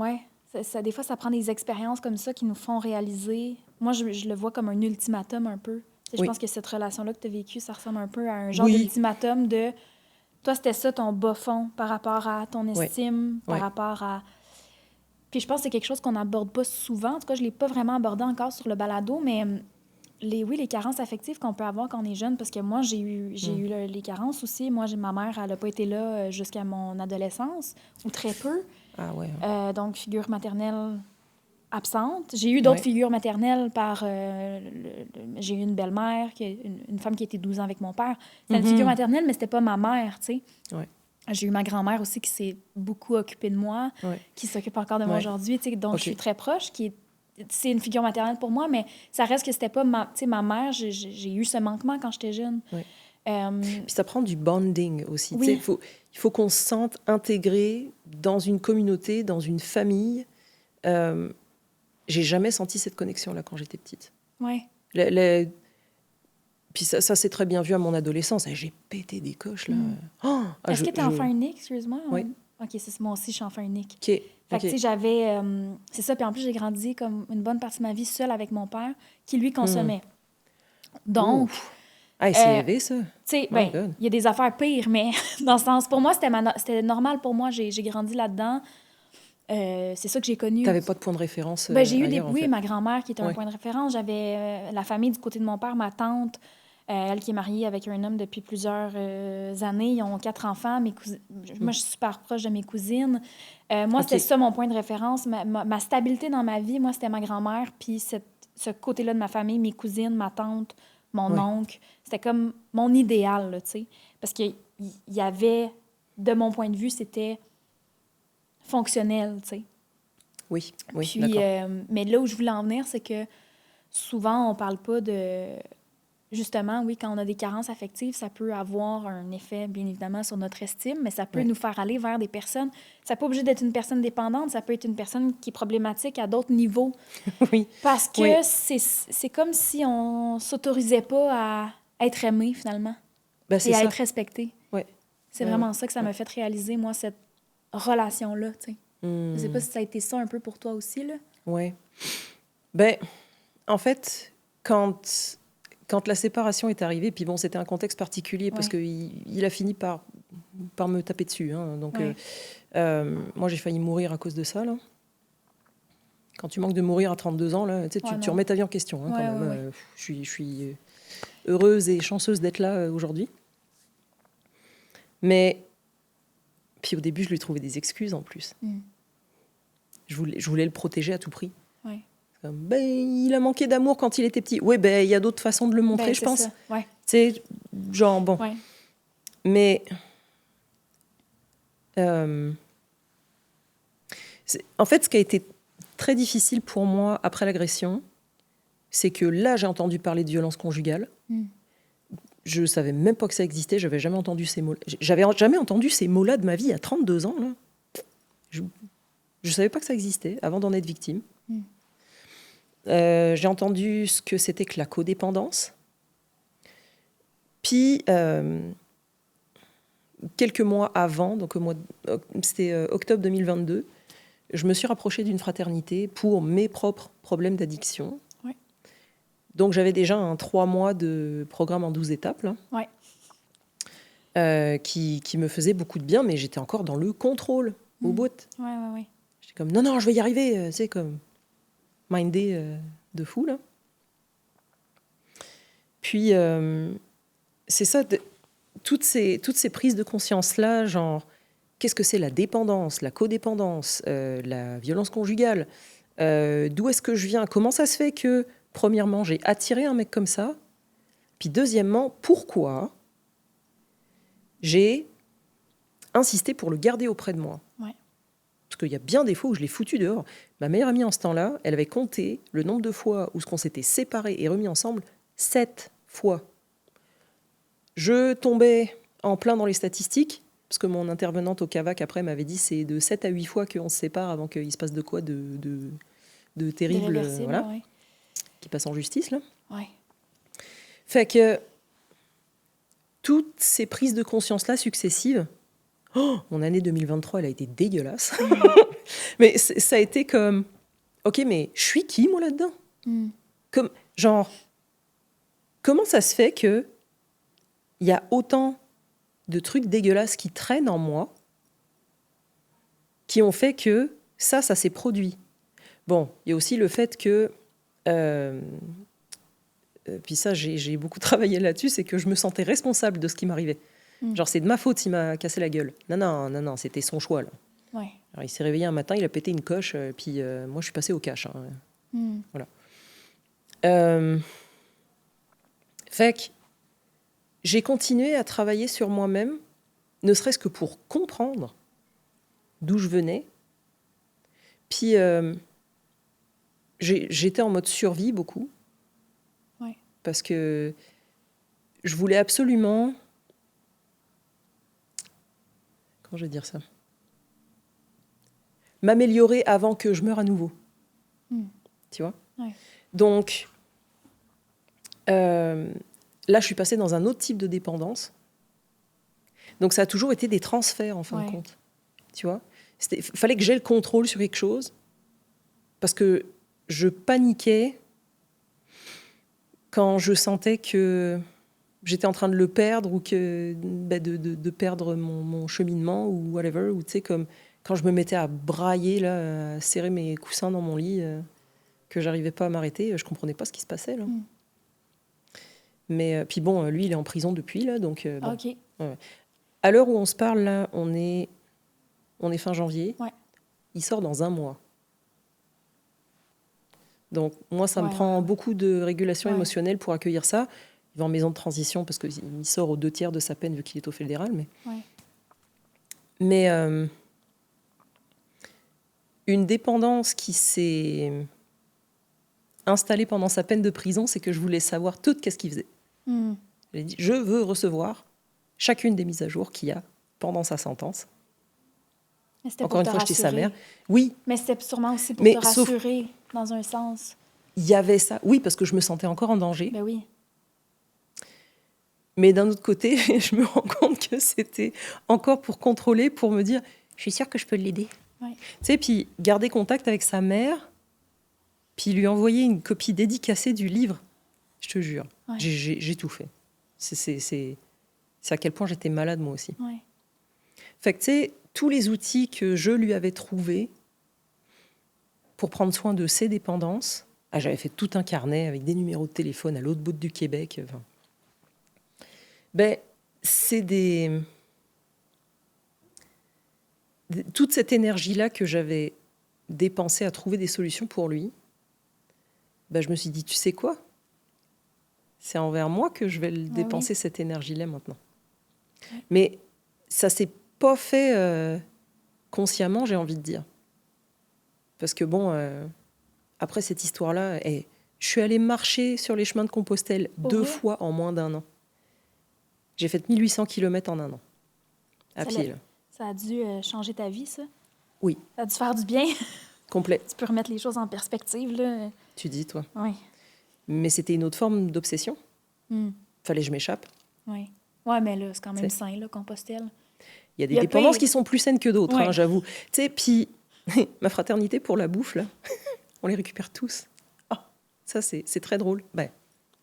Des fois, ça prend des expériences comme ça qui nous font réaliser. Moi, je le vois comme un ultimatum un peu. Je pense que cette relation-là que tu as vécue, ça ressemble un peu à un genre d'ultimatum de... Toi, c'était ça ton bas fond par rapport à ton estime, par rapport à... Puis je pense que c'est quelque chose qu'on n'aborde pas souvent. En tout cas, je ne l'ai pas vraiment abordé encore sur le balado, mais les carences affectives qu'on peut avoir quand on est jeune, parce que moi, j'ai eu les carences aussi. Moi, ma mère, elle n'a pas été là jusqu'à mon adolescence, ou très peu. Ah ouais. Donc, figure maternelle absente. J'ai eu d'autres figures maternelles par... j'ai eu une belle-mère, une femme qui était 12 ans avec mon père. C'était une figure maternelle, mais c'était pas ma mère, tu sais. Ouais. J'ai eu ma grand-mère aussi qui s'est beaucoup occupée de moi, qui s'occupe encore de moi aujourd'hui, tu sais, dont je suis très proche, c'est une figure maternelle pour moi, mais ça reste que c'était pas ma mère. J'ai eu ce manquement quand j'étais jeune. Puis ça prend du bonding aussi. Il faut qu'on se sente intégré dans une communauté, dans une famille. J'ai jamais senti cette connexion-là quand j'étais petite. Puis ça s'est très bien vu à mon adolescence. J'ai pété des coches, là. Est-ce que tu es enfant unique, excuse-moi? Oui. OK, c'est moi aussi, je suis enfant unique. OK. Fait que, tu sais, j'avais... c'est ça, puis en plus, j'ai grandi comme une bonne partie de ma vie seule avec mon père, qui, lui, consommait. Donc... c'est élevé, ça. Tu sais, il y a des affaires pires, mais dans le sens... Pour moi, c'était normal pour moi. J'ai grandi là-dedans. C'est ça que j'ai connu. Tu n'avais pas de point de référence j'ai eu ailleurs, en fait. ma grand-mère qui était un point de référence. J'avais la famille du côté de mon père, ma tante, elle qui est mariée avec un homme depuis plusieurs années. Ils ont 4 enfants. Moi, je suis super proche de mes cousines. Moi, c'était ça mon point de référence. Ma stabilité dans ma vie, moi, c'était ma grand-mère. Puis ce côté-là de ma famille, mes cousines, ma tante, mon oncle. C'était comme mon idéal, tu sais. Parce qu'il y avait, de mon point de vue, c'était fonctionnel, tu sais. Oui, Puis, d'accord. mais là où je voulais en venir, c'est que souvent, on parle pas de... Justement, oui, quand on a des carences affectives, ça peut avoir un effet, bien évidemment, sur notre estime, mais ça peut nous faire aller vers des personnes... Ça n'est pas obligé d'être une personne dépendante, ça peut être une personne qui est problématique à d'autres niveaux. Parce que c'est comme si on s'autorisait pas à être aimé, finalement, et à être respecté. C'est vraiment ça que ça m'a fait réaliser, moi, cette relation-là, tu sais. Je sais pas si ça a été ça un peu pour toi aussi, là. Oui. En fait, quand la séparation est arrivée, puis bon, c'était un contexte particulier parce qu'il a fini par me taper dessus. Hein, donc, moi, j'ai failli mourir à cause de ça, là. Quand tu manques de mourir à 32 ans, là, tu remets ta vie en question. Hein, quand même. Je suis heureuse et chanceuse d'être là aujourd'hui. Mais puis au début, je lui trouvais des excuses en plus. Je voulais le protéger à tout prix. Il a manqué d'amour quand il était petit. Oui, il y a d'autres façons de le montrer, je pense. C'est genre, bon. Mais en fait, ce qui a été très difficile pour moi après l'agression, c'est que là, j'ai entendu parler de violence conjugale. Je ne savais même pas que ça existait. J'avais jamais entendu ces mots. J'avais jamais entendu ces mots-là de ma vie à 32 ans. Là. Je ne savais pas que ça existait avant d'en être victime. J'ai entendu ce que c'était que la codépendance. Puis, quelques mois avant, donc c'était octobre 2022, je me suis rapprochée d'une fraternité pour mes propres problèmes d'addiction. Donc, j'avais déjà 3 mois de programme en 12 étapes, là, qui me faisait beaucoup de bien, mais j'étais encore dans le contrôle, au bout. J'étais comme, non, je vais y arriver, c'est comme mindé de fou, là. Puis, c'est ça, toutes ces prises de conscience-là, genre, qu'est-ce que c'est la dépendance, la codépendance, la violence conjugale, d'où est-ce que je viens, comment ça se fait que, premièrement, j'ai attiré un mec comme ça, puis deuxièmement, pourquoi j'ai insisté pour le garder auprès de moi. Parce qu'il y a bien des fois où je l'ai foutu dehors. Ma meilleure amie en ce temps-là, elle avait compté le nombre de fois où on s'était séparés et remis ensemble, 7 fois. Je tombais en plein dans les statistiques, parce que mon intervenante au CAVAC après m'avait dit c'est de 7 à 8 fois qu'on se sépare avant qu'il se passe de quoi de terrible, voilà, qui passe en justice, là. Fait que toutes ces prises de conscience-là successives, Oh, mon année 2023, elle a été dégueulasse. Mais ça a été comme, ok, mais je suis qui, moi, là-dedans? Comme, genre, comment ça se fait que il y a autant de trucs dégueulasses qui traînent en moi, qui ont fait que ça s'est produit. Bon, il y a aussi le fait que, puis ça, j'ai beaucoup travaillé là-dessus, c'est que je me sentais responsable de ce qui m'arrivait. Genre, c'est de ma faute s'il m'a cassé la gueule. Non, c'était son choix, là. Ouais. Alors, il s'est réveillé un matin, il a pété une coche, puis moi, je suis passée au cash. Voilà. Fait que j'ai continué à travailler sur moi-même, ne serait-ce que pour comprendre d'où je venais. Puis j'étais en mode survie beaucoup. Ouais. Parce que je voulais absolument... Comment je vais dire ça? M'améliorer avant que je meure à nouveau. Tu vois? Ouais. Donc, là, je suis passée dans un autre type de dépendance. Donc, ça a toujours été des transferts, en fin de compte. Tu vois? Il fallait que j'aie le contrôle sur quelque chose parce que je paniquais quand je sentais que j'étais en train de le perdre ou que de perdre mon cheminement ou whatever. Ou tu sais, comme quand je me mettais à brailler, là, à serrer mes coussins dans mon lit, que j'arrivais pas à m'arrêter, je comprenais pas ce qui se passait, là. Mais puis bon, lui, il est en prison depuis, là, donc... bon. OK. Ouais. À l'heure où on se parle, là, on est fin janvier. Ouais. Il sort dans 1 mois. Donc, moi, ça me prend beaucoup de régulation émotionnelle pour accueillir ça. Il va en maison de transition parce qu'il sort aux 2/3 de sa peine vu qu'il est au fédéral. Mais une dépendance qui s'est installée pendant sa peine de prison, c'est que je voulais savoir tout qu'est-ce qu'il faisait. J'ai dit, je veux recevoir chacune des mises à jour qu'il y a pendant sa sentence. Encore une fois, j'étais sa mère. Oui. Mais c'était sûrement aussi pour te rassurer, dans un sens. Il y avait ça. Oui, parce que je me sentais encore en danger. Ben oui. Mais d'un autre côté, je me rends compte que c'était encore pour contrôler, pour me dire, je suis sûre que je peux l'aider. Ouais. Tu sais, puis garder contact avec sa mère, puis lui envoyer une copie dédicacée du livre. Je te jure, j'ai tout fait. C'est à quel point j'étais malade, moi aussi. Ouais. Fait que, tu sais, tous les outils que je lui avais trouvés pour prendre soin de ses dépendances, j'avais fait tout un carnet avec des numéros de téléphone à l'autre bout du Québec. Enfin, c'est toute cette énergie-là que j'avais dépensée à trouver des solutions pour lui, je me suis dit, tu sais quoi? C'est envers moi que je vais dépenser cette énergie-là maintenant. Ouais. Mais ça s'est pas fait consciemment, j'ai envie de dire. Parce que bon, après cette histoire-là, je suis allée marcher sur les chemins de Compostelle 2 fois en moins d'1 an. J'ai fait 1800 km en 1 an, à pied. Là. Ça a dû changer ta vie, ça? Oui. Ça a dû faire du bien? Complet. Tu peux remettre les choses en perspective, là. Tu dis, toi? Oui. Mais c'était une autre forme d'obsession. Fallait que je m'échappe. Oui. Ouais, mais là, c'est quand même sain, là, Compostelle. Il y a des dépendances qui sont plus saines que d'autres, hein, j'avoue. Tu sais, puis ma fraternité pour la bouffe, là, on les récupère tous. Oh, ça, c'est très drôle.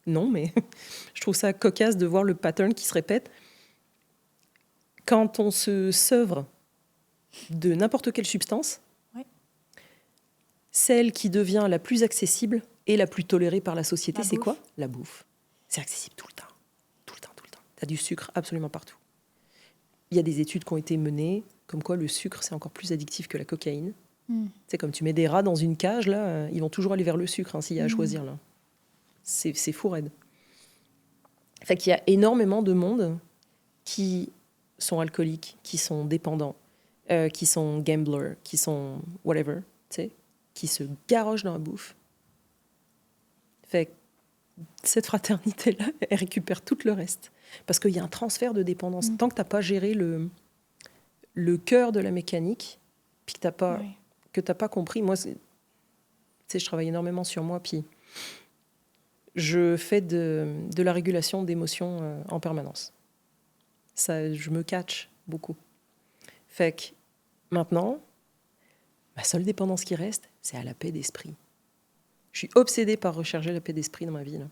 Non, mais je trouve ça cocasse de voir le pattern qui se répète. Quand on se sevre de n'importe quelle substance, celle qui devient la plus accessible et la plus tolérée par la société, c'est quoi? La bouffe. C'est accessible tout le temps. Tout le temps, tout le temps. Tu as du sucre absolument partout. Il y a des études qui ont été menées, comme quoi le sucre, c'est encore plus addictif que la cocaïne. C'est comme tu mets des rats dans une cage, là, ils vont toujours aller vers le sucre, hein, s'il y a à choisir, là. C'est fou raide. Fait qu'il y a énormément de monde qui sont alcooliques, qui sont dépendants, qui sont gamblers, qui sont whatever, tu sais, qui se garochent dans la bouffe. Fait que cette fraternité-là, elle récupère tout le reste. Parce qu'il y a un transfert de dépendance. Tant que tu n'as pas géré le cœur de la mécanique, puis que tu n'as pas compris, moi, tu sais, je travaille énormément sur moi, puis je fais de la régulation d'émotions en permanence. Ça, je me catch beaucoup. Fait que maintenant, ma seule dépendance qui reste, c'est à la paix d'esprit. Je suis obsédée par rechercher la paix d'esprit dans ma vie. Là.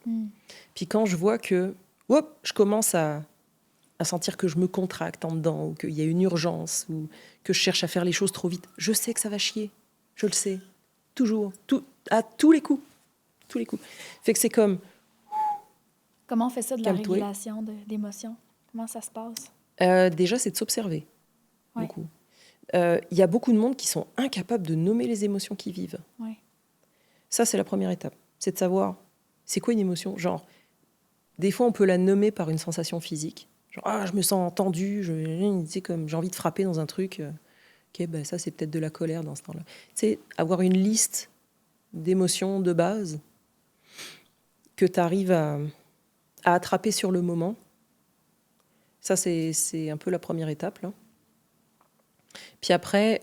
Puis quand je vois que je commence à sentir que je me contracte en dedans, ou qu'il y a une urgence, ou que je cherche à faire les choses trop vite, je sais que ça va chier. Je le sais. Toujours. À tous les coups. Tous les coups. Fait que c'est comme... Comment on fait ça de la Calme-toi. régulation d'émotions? Comment ça se passe? Déjà, c'est de s'observer. Ouais. Beaucoup. Il y a beaucoup de monde qui sont incapables de nommer les émotions qu'ils vivent. Ouais. Ça, c'est la première étape. C'est de savoir, c'est quoi une émotion? Genre, des fois, on peut la nommer par une sensation physique. Genre, je me sens tendu, comme j'ai envie de frapper dans un truc. Ok, ben ça, c'est peut-être de la colère dans ce temps-là. Tu sais, avoir une liste d'émotions de base que tu arrives à attraper sur le moment. Ça, c'est un peu la première étape, là. Puis après,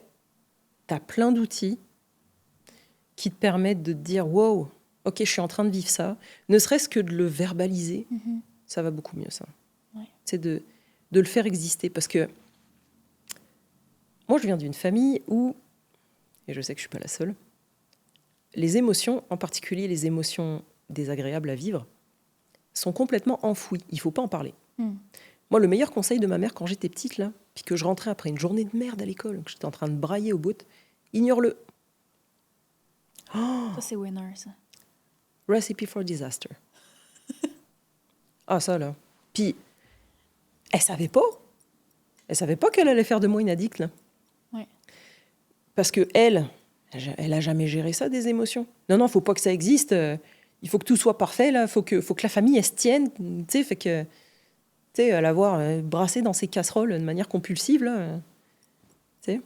tu as plein d'outils qui te permettent de te dire « Wow, ok, je suis en train de vivre ça ». Ne serait-ce que de le verbaliser, ça va beaucoup mieux, ça. Ouais. C'est de le faire exister. Parce que moi, je viens d'une famille où, et je sais que je ne suis pas la seule, les émotions, en particulier les émotions désagréables à vivre, sont complètement enfouies. Il ne faut pas en parler. Moi, le meilleur conseil de ma mère quand j'étais petite, là, puis que je rentrais après une journée de merde à l'école, que j'étais en train de brailler au bout, ignore-le. Ça, c'est winner, ça. Recipe for disaster. Ah, ça, là. Puis, elle savait pas. Elle savait pas qu'elle allait faire de moi une addict, là. Ouais. Parce que elle a jamais géré ça, des émotions. Non, faut pas que ça existe. Il faut que tout soit parfait, là. Faut que la famille, elle se tienne. Tu sais, fait que... Tu sais, à l'avoir brassé dans ses casseroles de manière compulsive, là. Tu sais.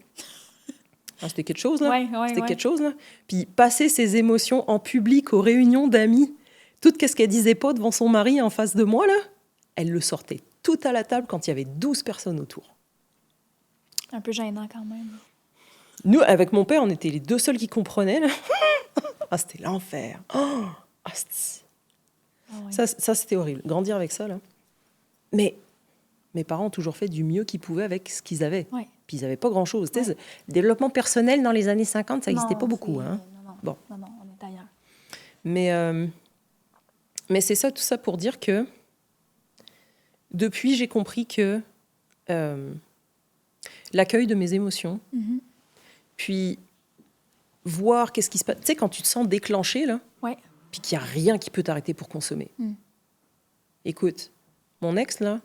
Ah, c'était quelque chose, là. Ouais. Quelque chose, là. Puis passer ses émotions en public aux réunions d'amis, tout ce qu'elle disait pas devant son mari en face de moi, là, elle le sortait tout à la table quand il y avait 12 personnes autour. Un peu gênant, quand même. Nous, avec mon père, on était les deux seuls qui comprenaient, là. Ah, c'était l'enfer. Oh, asti. Ouais. Ça, c'était horrible. Grandir avec ça, là. Mais mes parents ont toujours fait du mieux qu'ils pouvaient avec ce qu'ils avaient. Ouais. Puis ils n'avaient pas grand-chose. Ouais. Le développement personnel dans les années 50, ça n'existait pas beaucoup. Hein. Non, on est ailleurs. Mais c'est ça, tout ça pour dire que depuis, j'ai compris que l'accueil de mes émotions, puis voir qu'est-ce qui se passe. Tu sais, quand tu te sens déclenché, là, puis qu'il n'y a rien qui peut t'arrêter pour consommer. Écoute, mon ex, là,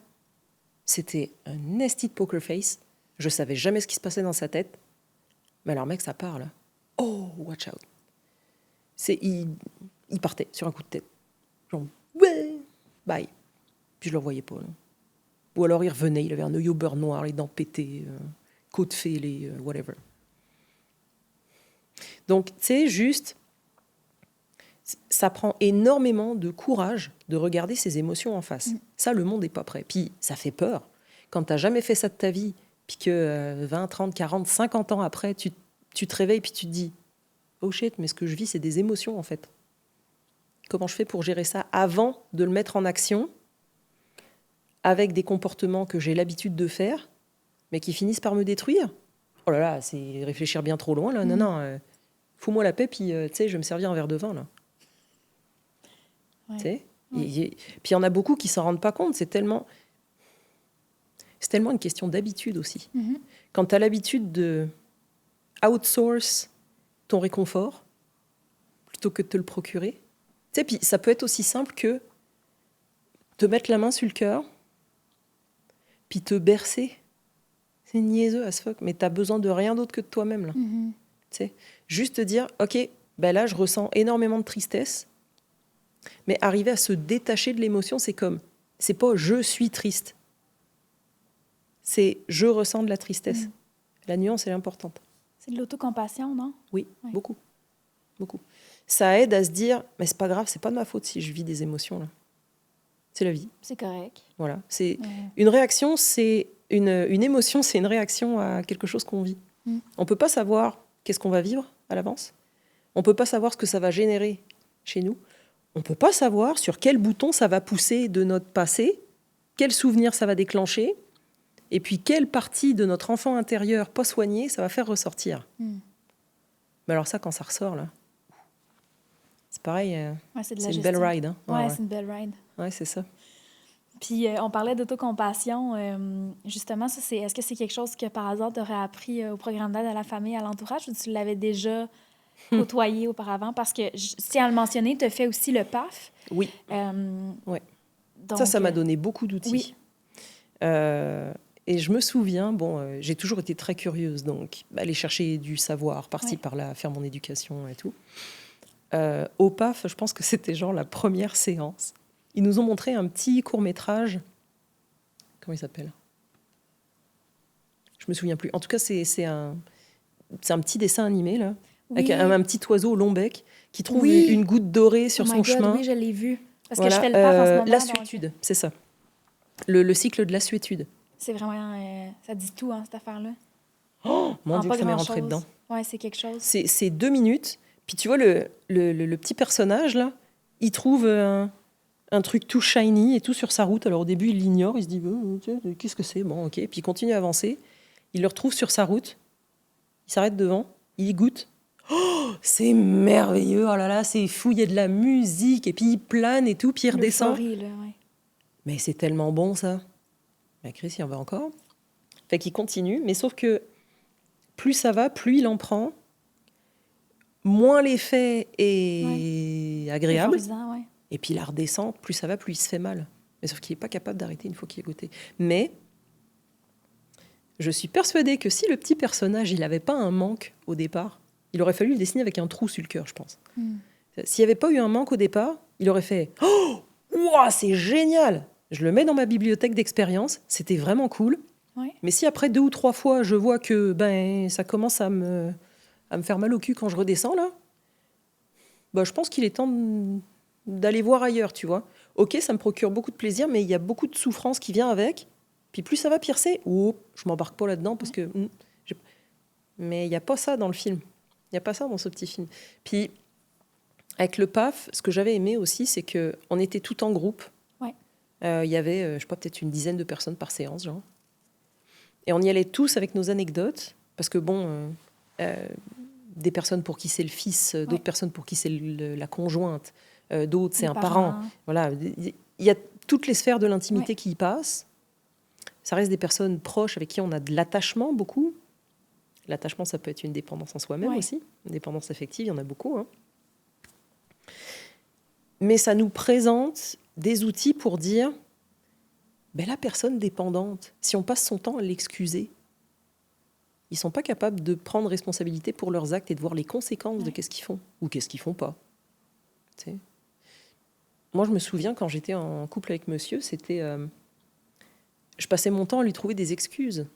c'était un nasty de poker face. Je savais jamais ce qui se passait dans sa tête. Mais alors, mec, ça part, là. Oh, watch out. Il partait sur un coup de tête. Genre, ouais, bye. Puis je le revoyais pas, là. Ou alors, il revenait, il avait un œil au beurre noir, les dents pétées, côte fêlée, whatever. Donc, tu sais, juste... Ça prend énormément de courage de regarder ses émotions en face. Ça, le monde n'est pas prêt. Puis, ça fait peur. Quand tu n'as jamais fait ça de ta vie, puis que 20, 30, 40, 50 ans après, tu te réveilles puis tu te dis « Oh shit, mais ce que je vis, c'est des émotions, en fait. Comment je fais pour gérer ça avant de le mettre en action avec des comportements que j'ai l'habitude de faire, mais qui finissent par me détruire? Oh là là, c'est réfléchir bien trop loin, là. Non, fous-moi la paix, puis tu sais, je vais me servir un verre de vin, là. » Ouais. Puis il y en a beaucoup qui s'en rendent pas compte. C'est tellement une question d'habitude aussi. Quand tu as l'habitude de outsource ton réconfort plutôt que de te le procurer, tu sais, puis ça peut être aussi simple que te mettre la main sur le cœur puis te bercer. C'est niaiseux as fuck, mais tu as besoin de rien d'autre que de toi-même, là. Tu sais, juste te dire ok, ben là je ressens énormément de tristesse. Mais arriver à se détacher de l'émotion, c'est pas je suis triste. C'est je ressens de la tristesse. La nuance, elle est importante. C'est de l'autocompassion, non? Oui, beaucoup. Ça aide à se dire, mais c'est pas grave, c'est pas de ma faute si je vis des émotions, là. C'est la vie. C'est correct. Voilà. Une réaction, c'est une émotion, c'est une réaction à quelque chose qu'on vit. On peut pas savoir qu'est-ce qu'on va vivre à l'avance. On peut pas savoir ce que ça va générer chez nous. On ne peut pas savoir sur quel bouton ça va pousser de notre passé, quel souvenir ça va déclencher, Et puis, quelle partie de notre enfant intérieur pas soignée, ça va faire ressortir. Mais alors ça, quand ça ressort, là, c'est pareil, c'est une belle ride. Hein. Ouais, c'est une belle ride. Ouais, c'est ça. Puis on parlait d'autocompassion. Justement, ça, est-ce que c'est quelque chose que par hasard tu aurais appris au programme d'aide à la famille, à l'entourage, ou tu l'avais déjà côtoyé auparavant? Parce que, je tiens à le mentionner, tu as fait aussi le PAF. Oui. Ouais. Donc, ça m'a donné beaucoup d'outils. Oui. Et je me souviens, j'ai toujours été très curieuse, donc aller chercher du savoir par-ci, par-là, faire mon éducation et tout. Au PAF, je pense que c'était genre la première séance. Ils nous ont montré un petit court-métrage. Comment il s'appelle ? Je me souviens plus. En tout cas, c'est un petit dessin animé, là, avec un petit oiseau au long bec qui trouve une goutte dorée sur son chemin. Oui, je l'ai vu. Parce que je fais le PAF en ce moment. La suétude, c'est ça. Le cycle de la suétude. C'est vraiment... ça dit tout, hein, cette affaire-là. Oh, mon Dieu, que ça m'est rentré dedans. Oui, c'est quelque chose. C'est 2 minutes. Puis tu vois, le petit personnage, là, il trouve un truc tout shiny et tout sur sa route. Alors au début, il l'ignore, il se dit qu'est-ce que c'est ? Bon, ok. Puis il continue à avancer. Il le retrouve sur sa route. Il s'arrête devant. Il y goûte. Oh, c'est merveilleux. Oh là là, c'est fou. Il y a de la musique. Et puis il plane et tout. Puis il redescend. Là, ouais. Mais c'est tellement bon, ça. Mais Chris, il en va encore. Fait qu'il continue. Mais sauf que plus ça va, plus il en prend. Moins l'effet est agréable. Ouais. Et puis la redescente, plus ça va, plus il se fait mal. Mais sauf qu'il n'est pas capable d'arrêter une fois qu'il a goûté. Mais je suis persuadée que si le petit personnage, il n'avait pas un manque au départ, il aurait fallu le dessiner avec un trou sur le cœur, je pense. S'il n'y avait pas eu un manque au départ, il aurait fait « Oh, wow, c'est génial !» Je le mets dans ma bibliothèque d'expérience, c'était vraiment cool. Ouais. Mais si après 2 ou 3 fois, je vois que ça commence à me faire mal au cul quand je redescends, là, je pense qu'il est temps d'aller voir ailleurs, tu vois. Ok, ça me procure beaucoup de plaisir, mais il y a beaucoup de souffrance qui vient avec. Puis plus ça va, pire c'est. Je m'embarque pas là-dedans parce que... Mais il n'y a pas ça dans le film. Il n'y a pas ça dans ce petit film. Puis, avec le PAF, ce que j'avais aimé aussi, c'est qu'on était tout en groupe. Il y avait, je sais pas, peut-être une dizaine de personnes par séance, genre. Et on y allait tous avec nos anecdotes, parce que des personnes pour qui c'est le fils, d'autres personnes pour qui c'est la conjointe, d'autres c'est un parent. Voilà, il y a toutes les sphères de l'intimité qui y passent. Ça reste des personnes proches avec qui on a de l'attachement beaucoup. L'attachement, ça peut être une dépendance en soi-même aussi. Une dépendance affective, il y en a beaucoup. Hein. Mais ça nous présente des outils pour dire la personne dépendante, si on passe son temps à l'excuser, ils ne sont pas capables de prendre responsabilité pour leurs actes et de voir les conséquences de qu'est-ce qu'ils font ou qu'est-ce qu'ils ne font pas. Tu sais. Moi, je me souviens, quand j'étais en couple avec monsieur, c'était... je passais mon temps à lui trouver des excuses.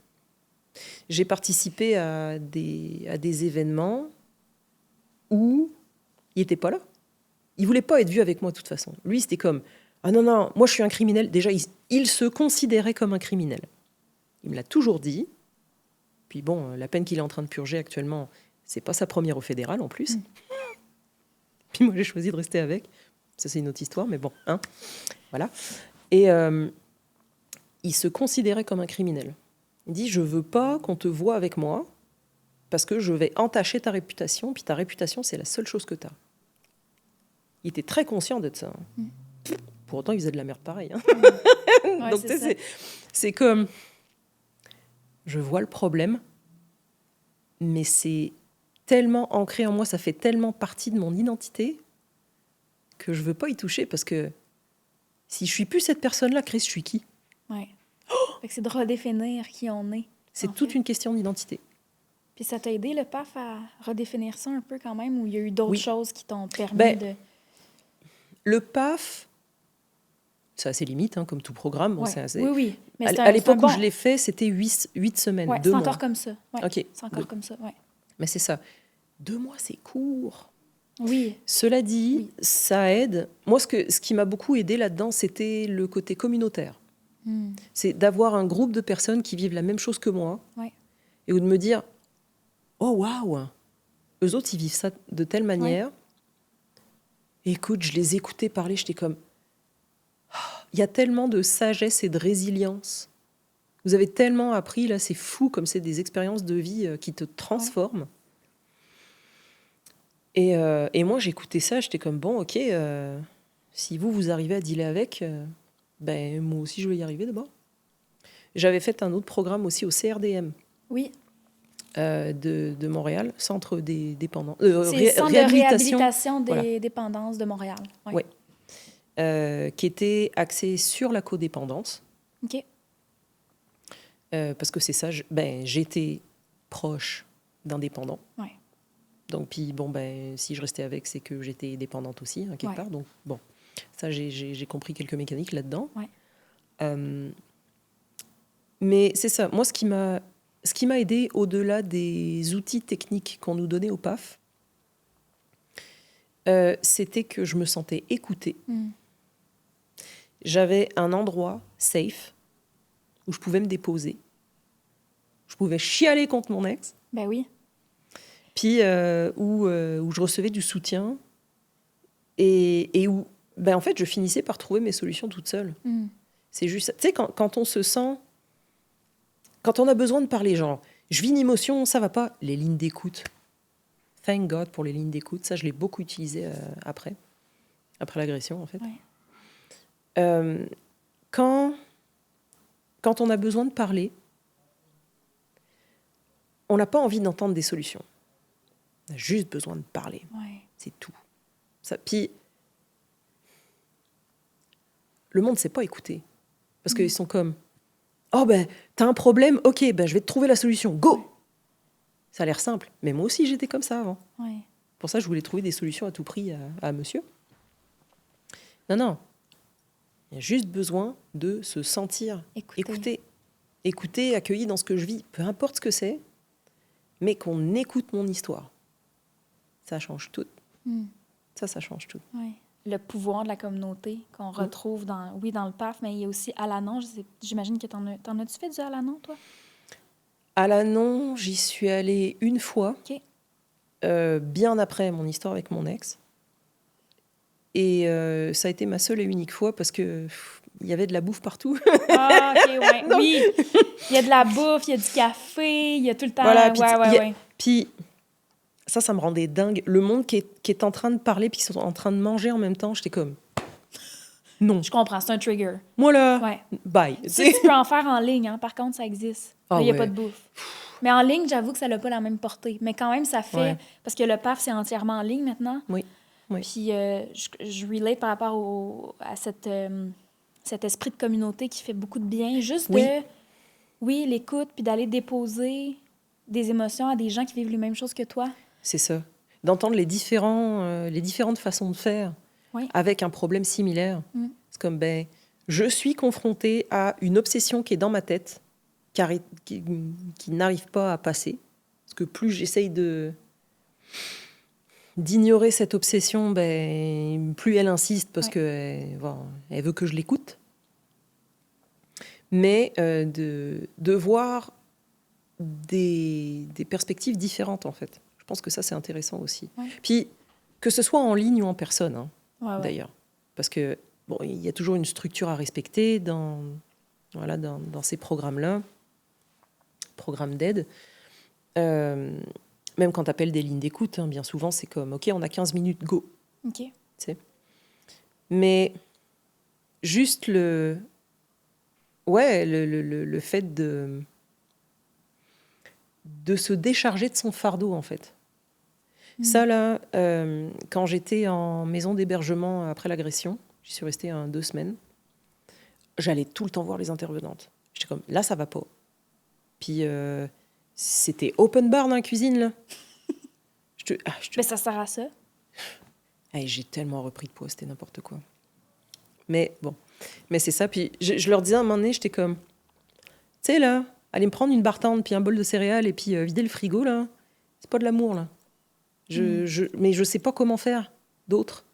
J'ai participé à des événements où il n'était pas là. Il ne voulait pas être vu avec moi, de toute façon. Lui, c'était comme... Ah non, moi, je suis un criminel. Déjà, il se considérait comme un criminel. Il me l'a toujours dit. Puis la peine qu'il est en train de purger actuellement, c'est pas sa première au fédéral, en plus. Puis moi, j'ai choisi de rester avec. Ça, c'est une autre histoire, mais bon, hein. Voilà. Et il se considérait comme un criminel. Il dit, je veux pas qu'on te voie avec moi, parce que je vais entacher ta réputation, puis ta réputation, c'est la seule chose que tu as. Il était très conscient de ça. Pour autant, il faisait de la merde pareil. Hein. Donc, c'est comme... Je vois le problème, mais c'est tellement ancré en moi, ça fait tellement partie de mon identité que je ne veux pas y toucher, parce que si je ne suis plus cette personne-là, Chris, je suis qui ? Oui. C'est de redéfinir qui on est. C'est toute une question d'identité. Puis ça t'a aidé, le PAF, à redéfinir ça un peu quand même, ou il y a eu d'autres choses qui t'ont permis de... Le PAF... C'est assez limite, hein, comme tout programme. Bon, Oui. Mais à l'époque où je l'ai fait, c'était 8 semaines, 2 mois. C'est encore comme ça. Ouais. Okay. C'est encore comme ça, ouais. Mais c'est ça. 2 mois, c'est court. Oui. Cela dit, ça aide. Moi, ce qui m'a beaucoup aidé là-dedans, c'était le côté communautaire. C'est d'avoir un groupe de personnes qui vivent la même chose que moi. Et ou de me dire, oh, waouh, eux autres, ils vivent ça de telle manière. Et écoute, je les écoutais parler, j'étais comme... Il y a tellement de sagesse et de résilience Vous avez tellement appris, là, c'est fou, comme c'est des expériences de vie qui te transforment. Et moi, j'écoutais ça, j'étais comme, bon, ok, si vous arrivez à dealer avec, ben, moi aussi, je vais y arriver d'abord. J'avais fait un autre programme aussi au CRDM. Oui. De Montréal, Centre des dépendants. C'est Centre de réhabilitation des voilà. dépendances de Montréal. Oui. Ouais. Qui était axé sur la codépendance. OK. Parce que c'est ça, j'étais proche d'un dépendant. Ouais. Donc, puis, bon, ben, si je restais avec, c'est que j'étais dépendante aussi, hein, quelque part. Donc, bon, ça, j'ai compris quelques mécaniques là-dedans. Ouais. Mais c'est ça, moi, ce qui m'a aidé au-delà des outils techniques qu'on nous donnait au PAF, c'était que je me sentais écoutée. J'avais un endroit safe où je pouvais me déposer. Je pouvais chialer contre mon ex. Ben oui. Puis où je recevais du soutien et où, ben, en fait, je finissais par trouver mes solutions toute seule. C'est juste ça. Tu sais, quand on se sent... Quand on a besoin de parler, genre, je vis une émotion, ça va pas, les lignes d'écoute. Thank God pour les lignes d'écoute. Ça, je l'ai beaucoup utilisé après l'agression, en fait. Ouais. Quand on a besoin de parler, on n'a pas envie d'entendre des solutions. On a juste besoin de parler. Ouais. C'est tout. Ça, puis, le monde ne sait pas écouter. Parce qu'ils sont comme... Oh, ben, t'as un problème, ok, ben, je vais te trouver la solution, go! Ouais. Ça a l'air simple, mais moi aussi, j'étais comme ça avant. Ouais. Pour ça, je voulais trouver des solutions à tout prix à monsieur. Non. Il y a juste besoin de se sentir écouté, accueilli dans ce que je vis, peu importe ce que c'est, mais qu'on écoute mon histoire. Ça change tout. Ça change tout. Ouais. Le pouvoir de la communauté qu'on retrouve dans le PAF, mais il y a aussi Al-Anon. J'imagine que t'en as-tu fait du Al-Anon, toi? Al-Anon, j'y suis allée une fois, bien après mon histoire avec mon ex. Et ça a été ma seule et unique fois parce que il y avait de la bouffe partout. Ah, OK, ouais. Donc... Oui, il y a de la bouffe, il y a du café, il y a tout le temps... Voilà, puis ça me rendait dingue. Le monde qui est en train de parler puis qui sont en train de manger en même temps, j'étais comme... Non. Je comprends, c'est un trigger. Moi, là, bye. Tu sais, tu peux en faire en ligne, hein, par contre, ça existe. Il n'y a pas de bouffe. Mais en ligne, j'avoue que ça n'a pas la même portée. Mais quand même, ça fait... Ouais. Parce que le PAF, c'est entièrement en ligne maintenant. Oui. Puis je relate par rapport à cet esprit de communauté qui fait beaucoup de bien. Juste l'écoute, puis d'aller déposer des émotions à des gens qui vivent les mêmes choses que toi. C'est ça. D'entendre les différentes façons de faire avec un problème similaire. C'est comme, ben, je suis confrontée à une obsession qui est dans ma tête, qui n'arrive pas à passer. Parce que plus j'essaye d'ignorer cette obsession, ben, plus elle insiste parce qu'elle veut que je l'écoute. Mais de voir des perspectives différentes, en fait. Je pense que ça, c'est intéressant aussi. Ouais. Puis, que ce soit en ligne ou en personne, hein, d'ailleurs. Parce que, bon, il y a toujours une structure à respecter dans ces programmes-là, programmes d'aide. Même quand tu appelles des lignes d'écoute, hein, bien souvent, c'est comme, OK, on a 15 minutes, go. OK. T'sais. Mais juste le fait de se décharger de son fardeau, en fait. Ça, là, quand j'étais en maison d'hébergement après l'agression, j'y suis restée 2 semaines, j'allais tout le temps voir les intervenantes. J'étais comme, là, ça va pas. Puis, c'était open bar dans la cuisine, là. Mais ça sert à ça. Hey, j'ai tellement repris de poids, c'était n'importe quoi. Mais bon, c'est ça. Puis, je leur disais à un moment donné, j'étais comme, tu sais, là, aller me prendre une bartende, puis un bol de céréales, et puis vider le frigo, là, c'est pas de l'amour, là. Mais je sais pas comment faire d'autre.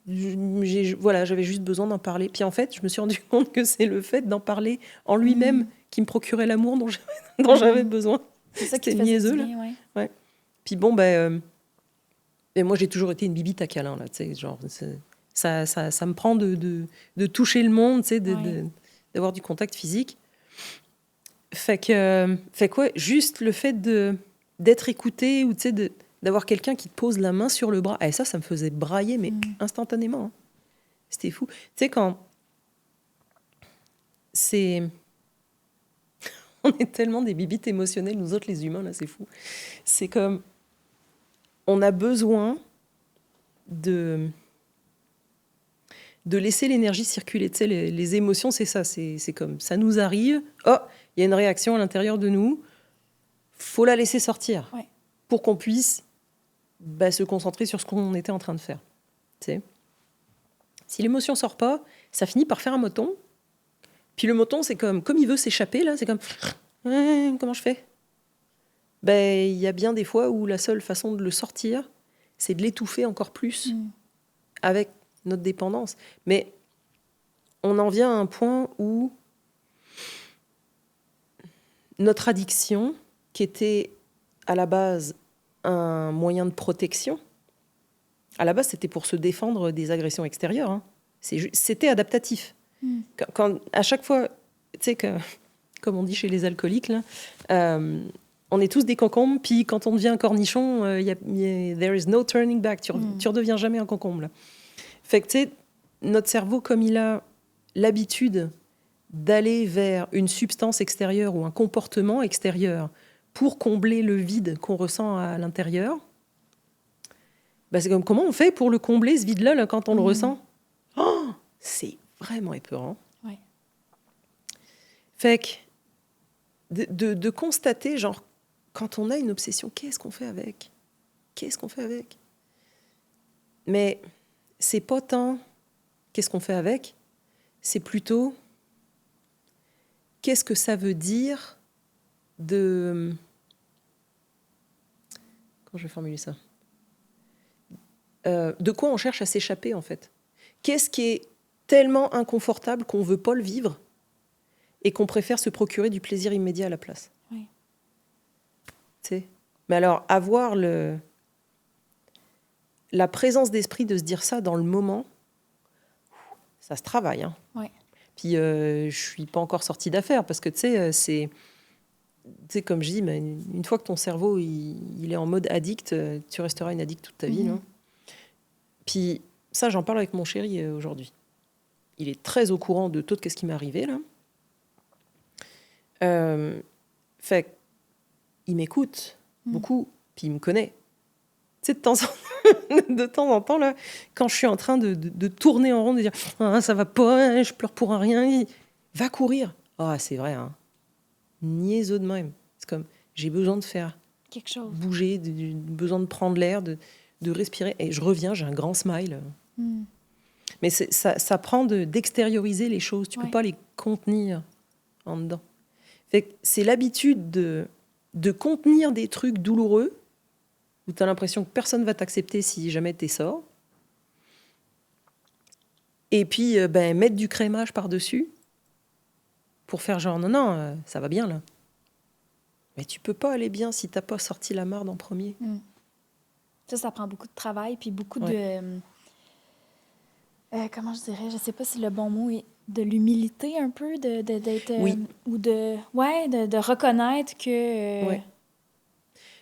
J'avais juste besoin d'en parler. Puis en fait, je me suis rendu compte que c'est le fait d'en parler en lui-même qui me procurait l'amour dont j'avais besoin. C'est ça qui te faisait du bien, ouais. Puis bon, ben, moi j'ai toujours été une bibite à câlin, là, tu sais, genre, ça me prend de toucher le monde, tu sais, d'avoir du contact physique. Fait que ouais, juste le fait d'être écouté ou d'avoir quelqu'un qui te pose la main sur le bras, et ça me faisait brailler, mais instantanément. Hein. C'était fou. Tu sais, quand c'est... On est tellement des bibites émotionnelles, nous autres les humains, là, c'est fou. C'est comme... On a besoin de laisser l'énergie circuler. Tu sais, les émotions, c'est ça. C'est comme, ça nous arrive. Oh, il y a une réaction à l'intérieur de nous. Faut la laisser sortir pour qu'on puisse se concentrer sur ce qu'on était en train de faire. Tu sais. Si l'émotion sort pas, ça finit par faire un moton. Puis le moton, c'est comme il veut s'échapper, là, c'est comme... comment je fais ? Il y a bien des fois où la seule façon de le sortir, c'est de l'étouffer encore plus avec notre dépendance. Mais on en vient à un point où notre addiction, qui était à la base un moyen de protection, à la base, c'était pour se défendre des agressions extérieures. Hein. C'était adaptatif. Quand, à chaque fois, tu sais, comme on dit chez les alcooliques, là, on est tous des concombres, puis quand on devient un cornichon, there is no turning back. Tu redeviens jamais un concombre. Là. Fait que, tu sais, notre cerveau, comme il a l'habitude d'aller vers une substance extérieure ou un comportement extérieur pour combler le vide qu'on ressent à l'intérieur, c'est comme, comment on fait pour le combler, ce vide-là, là, quand on le ressent ? Oh, c'est vraiment épeurant. Ouais. Fait que de constater, genre, quand on a une obsession, qu'est-ce qu'on fait avec ? Qu'est-ce qu'on fait avec ? Mais c'est pas tant qu'est-ce qu'on fait avec, c'est plutôt qu'est-ce que ça veut dire de... Comment je vais formuler ça ? De quoi on cherche à s'échapper, en fait ? Qu'est-ce qui est tellement inconfortable qu'on ne veut pas le vivre et qu'on préfère se procurer du plaisir immédiat à la place ? Oui. Tu sais ? Mais alors, avoir la présence d'esprit de se dire ça dans le moment, ça se travaille. Hein. Ouais. Puis, je ne suis pas encore sortie d'affaire parce que, tu sais, c'est... Tu sais, comme je dis, mais une fois que ton cerveau il est en mode addict, tu resteras une addict toute ta vie. Non ? Puis ça, j'en parle avec mon chéri aujourd'hui. Il est très au courant de tout ce qui m'est arrivé, là. Fait qu'il m'écoute beaucoup, puis il me connaît. Tu sais, de temps en temps, là, quand je suis en train de tourner en rond, de dire « Ah, ça va pas, je pleure pour un rien », va courir. Ah, c'est vrai, hein. Niaiseux de même. C'est comme, j'ai besoin de faire quelque chose, bouger, besoin de prendre l'air, de respirer. Et je reviens, j'ai un grand smile. Mais ça prend d'extérioriser les choses. Tu peux pas les contenir en dedans. Fait que c'est l'habitude de contenir des trucs douloureux où tu as l'impression que personne va t'accepter si jamais tu sors. Et puis, mettre du crémage par-dessus pour faire genre, non, ça va bien, là. Mais tu peux pas aller bien si t'as pas sorti la marde en premier. Ça prend beaucoup de travail, puis beaucoup de... comment je dirais? Je sais pas si le bon mot est de l'humilité un peu, d'être... ou de reconnaître que...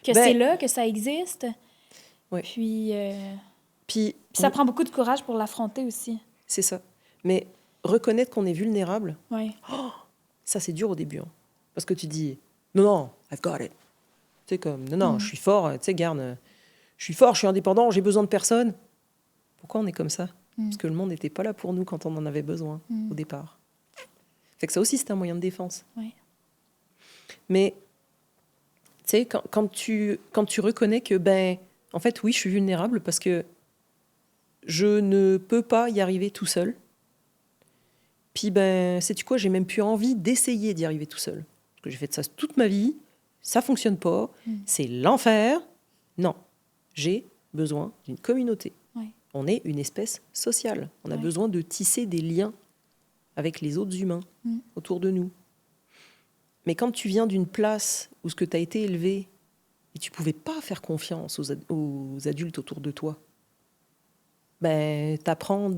que c'est là, que ça existe. Ouais. Puis ça prend beaucoup de courage pour l'affronter aussi. C'est ça. Mais reconnaître qu'on est vulnérable, ça, c'est dur au début. Hein. Parce que tu dis, non, I've got it. Tu sais, comme, non, je suis fort, tu sais, garde, je suis fort, je suis indépendant, j'ai besoin de personne. Pourquoi on est comme ça ? Parce que le monde n'était pas là pour nous quand on en avait besoin au départ. Fait que ça aussi, c'est un moyen de défense. Ouais. Mais, tu sais, quand tu reconnais que, en fait, oui, je suis vulnérable parce que je ne peux pas y arriver tout seul. Puis, sais-tu quoi, j'ai même plus envie d'essayer d'y arriver tout seul. Parce que j'ai fait ça toute ma vie, ça fonctionne pas, c'est l'enfer. Non, j'ai besoin d'une communauté. Ouais. On est une espèce sociale. On a besoin de tisser des liens avec les autres humains autour de nous. Mais quand tu viens d'une place où ce que tu as été élevé et tu pouvais pas faire confiance aux adultes autour de toi, t'apprends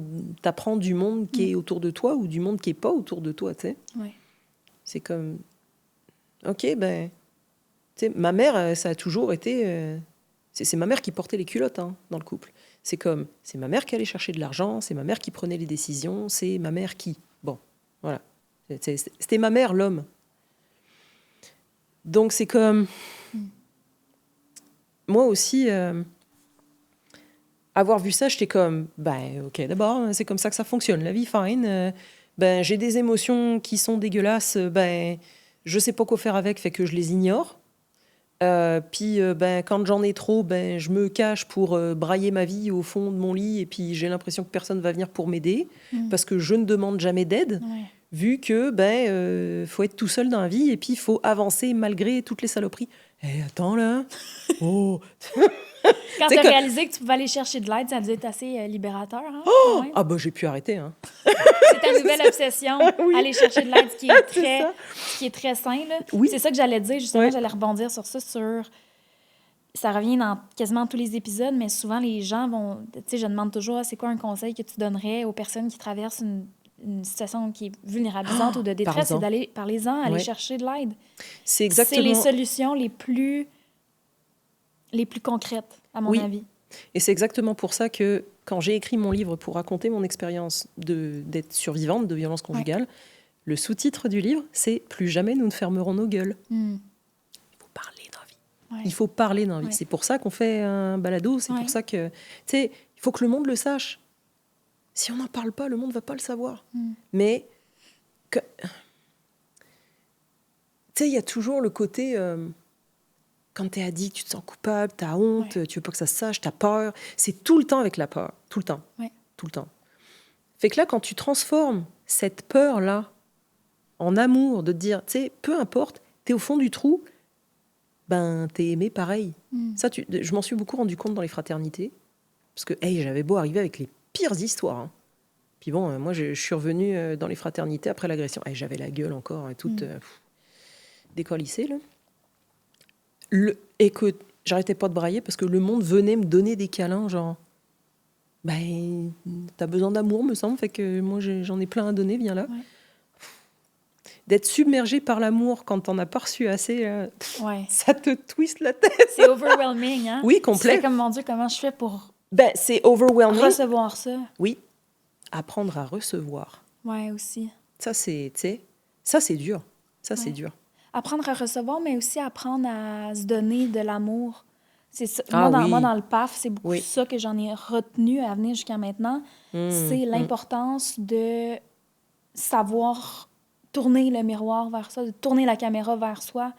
du monde qui est autour de toi ou du monde qui est pas autour de toi, tu sais. Ouais. C'est comme, ok, ben, tu sais, ma mère, ça a toujours été, c'est ma mère qui portait les culottes hein, dans le couple. C'est comme, c'est ma mère qui allait chercher de l'argent, c'est ma mère qui prenait les décisions, c'est ma mère qui, bon, voilà, c'était ma mère l'homme. Donc c'est comme, moi aussi, avoir vu ça, j'étais comme, ben ok, d'abord, c'est comme ça que ça fonctionne, la vie, fine. Ben j'ai des émotions qui sont dégueulasses, ben je sais pas quoi faire avec, fait que je les ignore. Puis ben quand j'en ai trop, ben je me cache pour brailler ma vie au fond de mon lit, et puis j'ai l'impression que personne va venir pour m'aider parce que je ne demande jamais d'aide. Ouais. Vu que faut être tout seul dans la vie et puis il faut avancer malgré toutes les saloperies. Attends là. Oh. Quand tu as réalisé que tu pouvais aller chercher de l'aide, ça a dû être assez libérateur. Hein, quand même. Ah bah j'ai pu arrêter hein. C'est ta nouvelle obsession, Oui. aller chercher de l'aide, ce qui est très sain. Là. Oui. C'est ça que j'allais dire, justement, Ouais. j'allais rebondir sur ça, ça revient dans quasiment tous les épisodes, mais souvent les gens vont... Tu sais, je demande toujours, c'est quoi un conseil que tu donnerais aux personnes qui traversent une situation qui est vulnérabilisante ou de détresse, c'est d'aller, parlez-en, aller chercher de l'aide. C'est exactement... C'est les solutions les plus concrètes, à mon avis. Et c'est exactement pour ça que quand j'ai écrit mon livre pour raconter mon expérience d'être survivante de violence conjugale, le sous-titre du livre, c'est « Plus jamais nous ne fermerons nos gueules ». Il faut parler dans la vie. Il faut parler dans la vie. C'est pour ça qu'on fait un balado, c'est pour ça que... Tu sais, il faut que le monde le sache. Si on n'en parle pas, le monde ne va pas le savoir. Mais, tu sais, il y a toujours le côté... quand tu es addict, tu te sens coupable, tu as honte, tu veux pas que ça se sache, tu as peur. C'est tout le temps avec la peur. Tout le temps. Tout le temps. Fait que là, quand tu transformes cette peur-là en amour, de te dire, tu sais, peu importe, tu es au fond du trou, ben, tu es aimé pareil. Ça, je m'en suis beaucoup rendu compte dans les fraternités. Parce que, j'avais beau arriver avec les pires histoires. Hein. Puis bon, moi, je suis revenue dans les fraternités après l'agression. J'avais la gueule encore, toute décollissée, là. Et que j'arrêtais pas de brailler parce que le monde venait me donner des câlins, genre, ben, t'as besoin d'amour, me semble, fait que moi, j'en ai plein à donner, viens là. D'être submergé par l'amour quand t'en as pas reçu assez, ça te twiste la tête. C'est overwhelming, hein? Oui, complet. Tu fais comme, mon Dieu, comment je fais pour c'est overwhelming. recevoir ça? Oui. Apprendre à recevoir. Ouais, aussi. Ça, c'est, tu sais, ça, c'est dur. Ça, c'est dur. Apprendre à recevoir, mais aussi apprendre à se donner de l'amour. C'est ça. Ah, Moi, dans le PAF, c'est beaucoup ça que j'en ai retenu à venir jusqu'à maintenant. C'est l'importance de savoir tourner le miroir vers ça, de tourner la caméra vers soi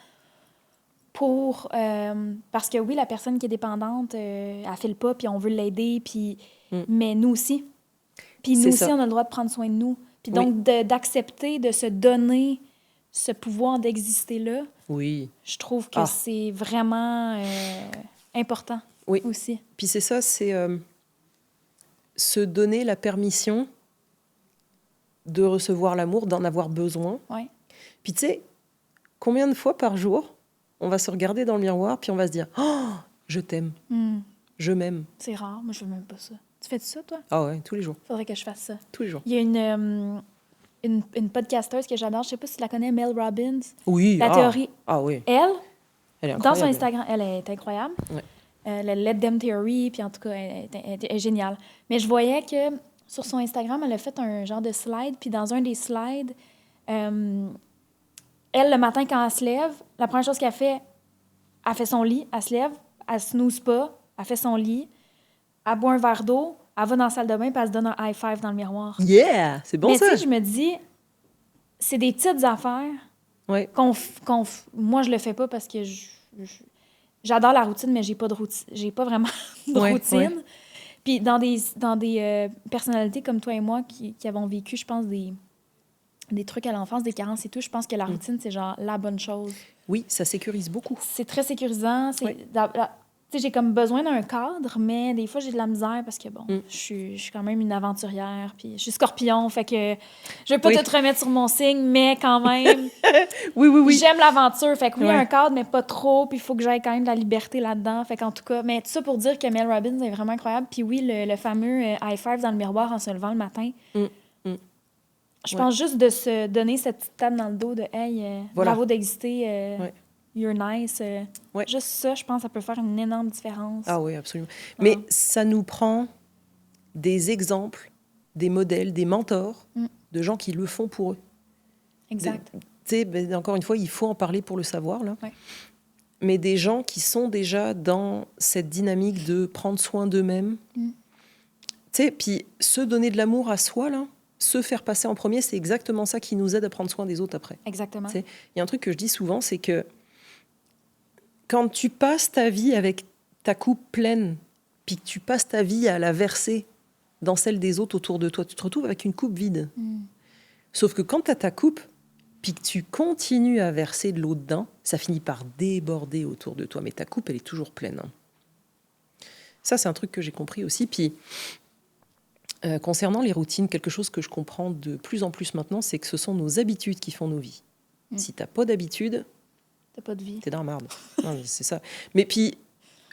pour... parce que oui, la personne qui est dépendante, elle file pas, puis on veut l'aider, puis... mais nous aussi. Puis nous aussi, on a le droit de prendre soin de nous. Puis donc, d'accepter de se donner ce pouvoir d'exister là, je trouve que c'est vraiment important aussi. Puis c'est ça, c'est se donner la permission de recevoir l'amour, d'en avoir besoin. Puis tu sais, combien de fois par jour, on va se regarder dans le miroir, puis on va se dire « Oh, je t'aime, je m'aime ». C'est rare, moi je veux même pas ça. Tu fais ça, toi? Ah ouais, tous les jours. Faudrait que je fasse ça. Tous les jours. Il y a une podcasteuse que j'adore, je sais pas si tu la connais, Mel Robbins. Oui. La théorie. Ah oui. Elle est incroyable. Dans son Instagram, elle est incroyable. Le Let Them Theory, puis en tout cas, elle est géniale. Mais je voyais que sur son Instagram, elle a fait un genre de slide, puis dans un des slides, elle, le matin, quand elle se lève, la première chose qu'elle fait son lit, elle se lève, elle snooze pas, elle fait son lit, elle boit un verre d'eau, elle va dans la salle de bain, puis elle se donne un high five dans le miroir. Yeah! C'est bon, ça! Mais tu sais, je me dis, c'est des petites affaires moi, je le fais pas parce que j'adore la routine, mais j'ai pas vraiment de routine. Puis dans des personnalités comme toi et moi qui avons vécu, je pense, des trucs à l'enfance, des carences et tout, je pense que la routine, c'est genre la bonne chose. Oui, ça sécurise beaucoup. C'est très sécurisant. Tu sais, j'ai comme besoin d'un cadre, mais des fois, j'ai de la misère parce que, bon, je suis quand même une aventurière, puis je suis scorpion, fait que je vais pas tout remettre sur mon signe, mais quand même, oui. J'aime l'aventure, fait que oui, un cadre, mais pas trop, puis il faut que j'aille quand même de la liberté là-dedans, fait qu'en tout cas, mais tout ça pour dire que Mel Robbins est vraiment incroyable, puis oui, le fameux high five dans le miroir en se levant le matin, Je pense juste de se donner cette petite tape dans le dos de « Hey, Voilà. bravo d'exister, Ouais. you're nice. Ouais. Juste ça, je pense, ça peut faire une énorme différence. Ah oui, absolument. Mais ça nous prend des exemples, des modèles, des mentors de gens qui le font pour eux. Exact. Tu sais, encore une fois, il faut en parler pour le savoir, là. Ouais. Mais des gens qui sont déjà dans cette dynamique de prendre soin d'eux-mêmes. Tu sais, puis se donner de l'amour à soi, là, se faire passer en premier, c'est exactement ça qui nous aide à prendre soin des autres après. Exactement. Il y a un truc que je dis souvent, c'est que quand tu passes ta vie avec ta coupe pleine, puis que tu passes ta vie à la verser dans celle des autres autour de toi, tu te retrouves avec une coupe vide. Sauf que quand tu as ta coupe, puis que tu continues à verser de l'eau dedans, ça finit par déborder autour de toi. Mais ta coupe, elle est toujours pleine. Hein. Ça, c'est un truc que j'ai compris aussi. Puis, concernant les routines, quelque chose que je comprends de plus en plus maintenant, c'est que ce sont nos habitudes qui font nos vies. Si tu n'as pas d'habitude, t'as pas de vie. T'es dans la marde. Non, c'est ça. Mais puis,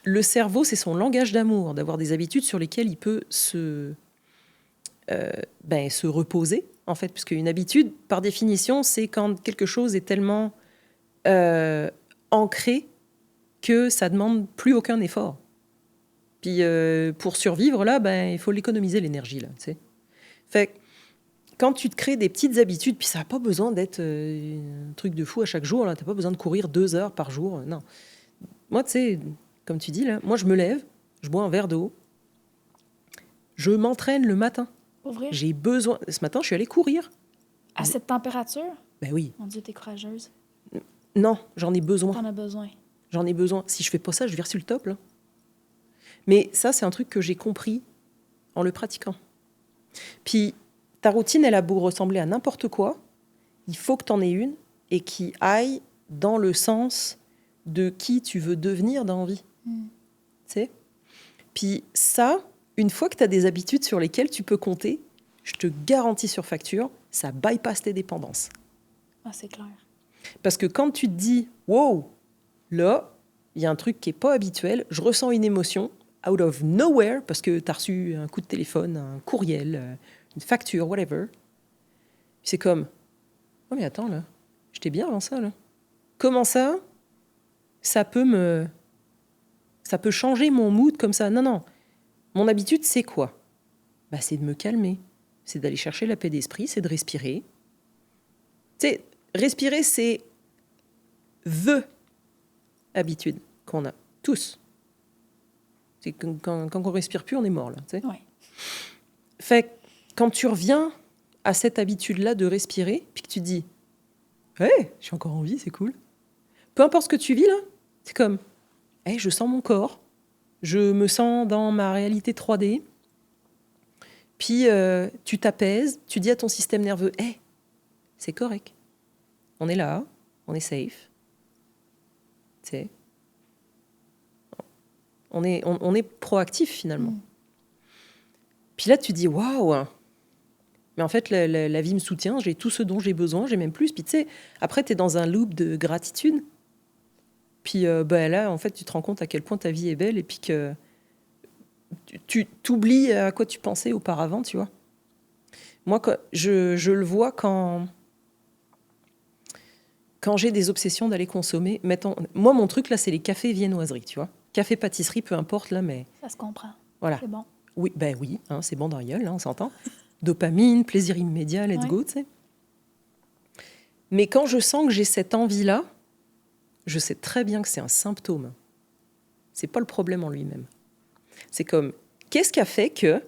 le cerveau, c'est son langage d'amour, d'avoir des habitudes sur lesquelles il peut se reposer, en fait. Parce qu'une habitude, par définition, c'est quand quelque chose est tellement ancré que ça demande plus aucun effort. Puis, pour survivre, là, il faut l'économiser, l'énergie, là, tu sais. Fait que, quand tu te crées des petites habitudes, puis ça n'a pas besoin d'être un truc de fou à chaque jour, là, tu n'as pas besoin de courir 2 heures par jour, non. Moi, tu sais, comme tu dis, là, moi, je me lève, je bois un verre d'eau, je m'entraîne le matin. Pour vrai? J'ai besoin... Ce matin, je suis allée courir. À cette température? Ben oui. Mon Dieu, t'es courageuse. Non, j'en ai besoin. T'en as besoin. J'en ai besoin. Si je fais pas ça, je vire sur le top, là. Mais ça, c'est un truc que j'ai compris en le pratiquant. Puis, ta routine, elle a beau ressembler à n'importe quoi, il faut que tu en aies une et qui aille dans le sens de qui tu veux devenir dans la vie. Tu sais? Puis ça, une fois que tu as des habitudes sur lesquelles tu peux compter, je te garantis sur facture, ça bypasse tes dépendances. Ah, c'est clair. Parce que quand tu te dis « Wow, là, il y a un truc qui n'est pas habituel, je ressens une émotion out of nowhere, parce que tu as reçu un coup de téléphone, un courriel, une facture, whatever. » C'est comme « Oh mais attends, là, j'étais bien avant ça, là. Comment ça peut changer mon mood comme ça. Non. Mon habitude, c'est quoi? C'est de me calmer. C'est d'aller chercher la paix d'esprit, c'est de respirer. Tu sais, respirer, c'est the habitude qu'on a, tous. C'est quand on respire plus, on est mort, là. Tu sais. Ouais. Fait que quand tu reviens à cette habitude-là de respirer, puis que tu dis « Hey, je suis encore en vie, c'est cool. » Peu importe ce que tu vis, là, c'est comme « Hey, je sens mon corps. Je me sens dans ma réalité 3D. » Puis tu t'apaises, tu dis à ton système nerveux « Hey, c'est correct. On est là, on est safe. » Tu sais. On est proactif, finalement. Puis là, tu dis « Waouh !» Mais en fait, la vie me soutient, j'ai tout ce dont j'ai besoin, j'ai même plus. Puis tu sais, après, tu es dans un loop de gratitude. Puis là, en fait, tu te rends compte à quel point ta vie est belle et puis que tu t'oublies à quoi tu pensais auparavant, tu vois. Moi, je le vois quand j'ai des obsessions d'aller consommer. Moi, mon truc, là, c'est les cafés viennoiseries, tu vois. Café, pâtisserie, peu importe, là, mais... Ça se comprend. Voilà. C'est bon. Oui, oui, hein, c'est bon dans la gueule, hein, on s'entend. Dopamine, plaisir immédiat, let's go, tu sais. Mais quand je sens que j'ai cette envie-là, je sais très bien que c'est un symptôme. C'est pas le problème en lui-même. C'est comme, qu'est-ce qui a fait que,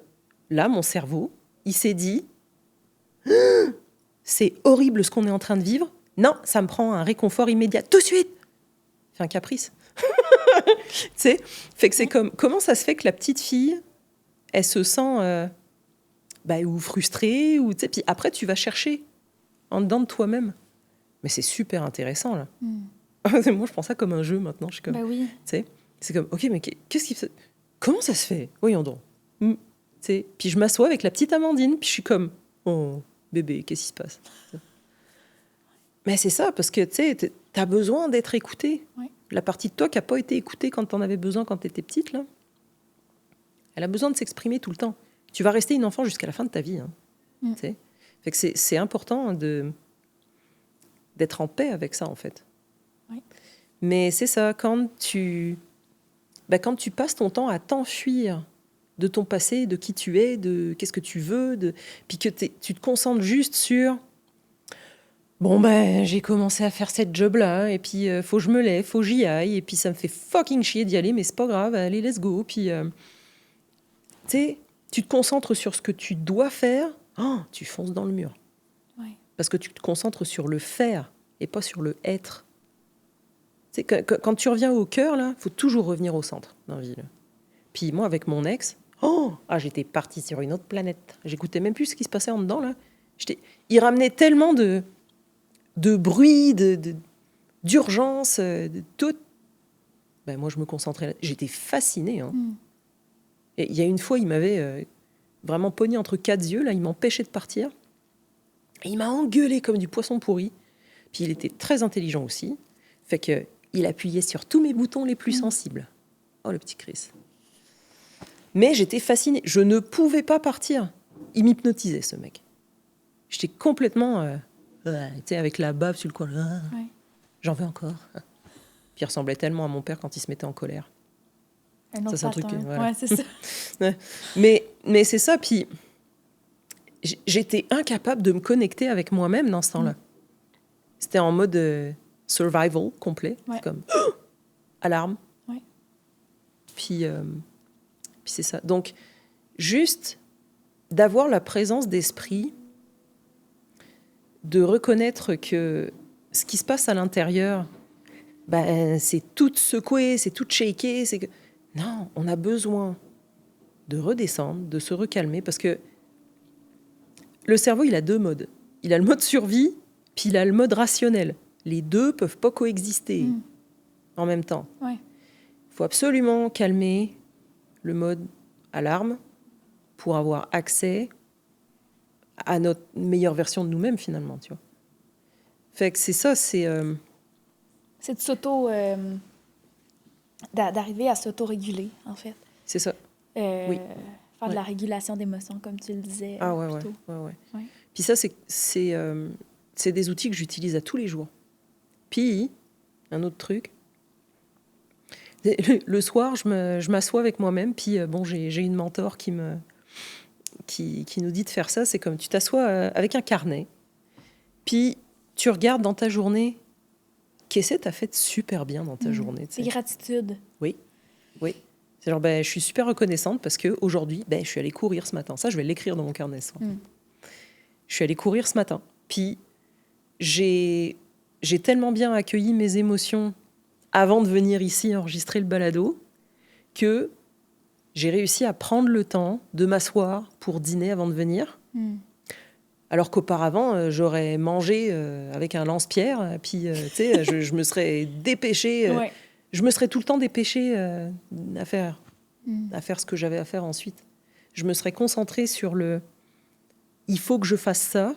là, mon cerveau, il s'est dit, c'est horrible ce qu'on est en train de vivre. Non, ça me prend un réconfort immédiat, tout de suite. C'est un caprice. Tu sais, fait que c'est comme, comment ça se fait que la petite fille, elle se sent ou frustrée, ou tu sais, puis après tu vas chercher en dedans de toi-même. Mais c'est super intéressant là. Moi, je prends ça comme un jeu maintenant. Je suis comme, oui. Tu sais, c'est comme, ok, mais qu'est-ce qui se... Comment ça se fait? Voyons donc. Tu sais, puis je m'assois avec la petite Amandine, puis je suis comme, oh bébé, qu'est-ce qui se passe? Mais c'est ça, parce que tu sais, t'as besoin d'être écoutée. Oui. La partie de toi qui n'a pas été écoutée quand t'en avais besoin quand t'étais petite, là, elle a besoin de s'exprimer tout le temps. Tu vas rester une enfant jusqu'à la fin de ta vie. Hein, tu sais. Fait que c'est important d'être en paix avec ça, en fait. Oui. Mais c'est ça, quand tu passes ton temps à t'enfuir de ton passé, de qui tu es, de qu'est-ce que tu veux, puis que tu te concentres juste sur bon j'ai commencé à faire cette job-là, et puis faut que je me lève, faut que j'y aille, et puis ça me fait fucking chier d'y aller, mais c'est pas grave, allez, let's go. Puis tu te concentres sur ce que tu dois faire, tu fonces dans le mur. Ouais. Parce que tu te concentres sur le faire et pas sur le être. Quand tu reviens au cœur, là, faut toujours revenir au centre dans la vie. Là. Puis moi, avec mon ex, j'étais partie sur une autre planète. J'écoutais même plus ce qui se passait en dedans, là. Il ramenait tellement de bruit, d'urgence, de tout. Moi, je me concentrais là. J'étais fascinée. Hein. Et il y a une fois, il m'avait vraiment pogné entre quatre yeux. Là, il m'empêchait de partir. Et il m'a engueulé comme du poisson pourri. Puis il était très intelligent aussi. Fait que il appuyait sur tous mes boutons les plus sensibles. Oh, le petit Chris. Mais j'étais fascinée. Je ne pouvais pas partir. Il m'hypnotisait, ce mec. J'étais complètement... avec la bave sur le coin. Ouais. J'en veux encore. Puis il ressemblait tellement à mon père quand il se mettait en colère. Un autre Ça, c'est un truc... pattern. Voilà. Ouais, c'est ça. Ouais. Mais c'est ça. Puis j'étais incapable de me connecter avec moi-même dans ce temps-là. C'était en mode survival complet. Ouais. Comme alarme. Ouais. Puis c'est ça. Donc, juste d'avoir la présence d'esprit, de reconnaître que ce qui se passe à l'intérieur, c'est tout secoué, c'est tout shaké. Non, on a besoin de redescendre, de se recalmer, parce que le cerveau, il a deux modes. Il a le mode survie, puis il a le mode rationnel. Les deux peuvent pas coexister en même temps. Ouais. Il faut absolument calmer le mode alarme pour avoir accès à notre meilleure version de nous-mêmes, finalement, tu vois. Fait que c'est ça, c'est... C'est de d'arriver à s'auto-réguler, en fait. C'est ça. Oui. Faire de la régulation d'émotions, comme tu le disais plus tôt. Ouais. Puis ça, c'est des outils que j'utilise à tous les jours. Puis, un autre truc, le soir, je m'assois avec moi-même, puis j'ai une mentor qui nous dit de faire ça. C'est comme tu t'assois avec un carnet, puis tu regardes dans ta journée, qu'est-ce que tu as fait de super bien dans ta journée. C'est gratitude. Oui. C'est genre, je suis super reconnaissante parce qu'aujourd'hui, je suis allée courir ce matin. Ça, je vais l'écrire dans mon carnet. Je suis allée courir ce matin. Puis, j'ai tellement bien accueilli mes émotions avant de venir ici enregistrer le balado que j'ai réussi à prendre le temps de m'asseoir pour dîner avant de venir. Alors qu'auparavant, j'aurais mangé avec un lance-pierre, puis je me serais dépêchée. Je me serais tout le temps dépêchée à faire ce que j'avais à faire ensuite. Je me serais concentrée sur il faut que je fasse ça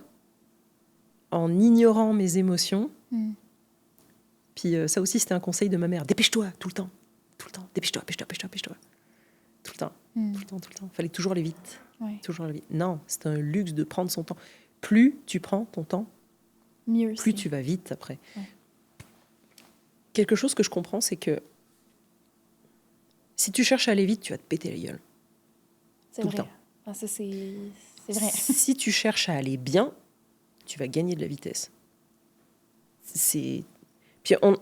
en ignorant mes émotions. Puis ça aussi, c'était un conseil de ma mère. Dépêche-toi, tout le temps. Dépêche-toi. Tout le temps. Fallait toujours aller vite. Toujours aller vite. Non, c'est un luxe de prendre son temps. Plus tu prends ton temps, plus tu vas vite après. Quelque chose que je comprends, c'est que si tu cherches à aller vite, tu vas te péter la gueule. C'est tout vrai. le temps. Ah, ça, c'est vrai. Si tu cherches à aller bien, tu vas gagner de la vitesse. Puis on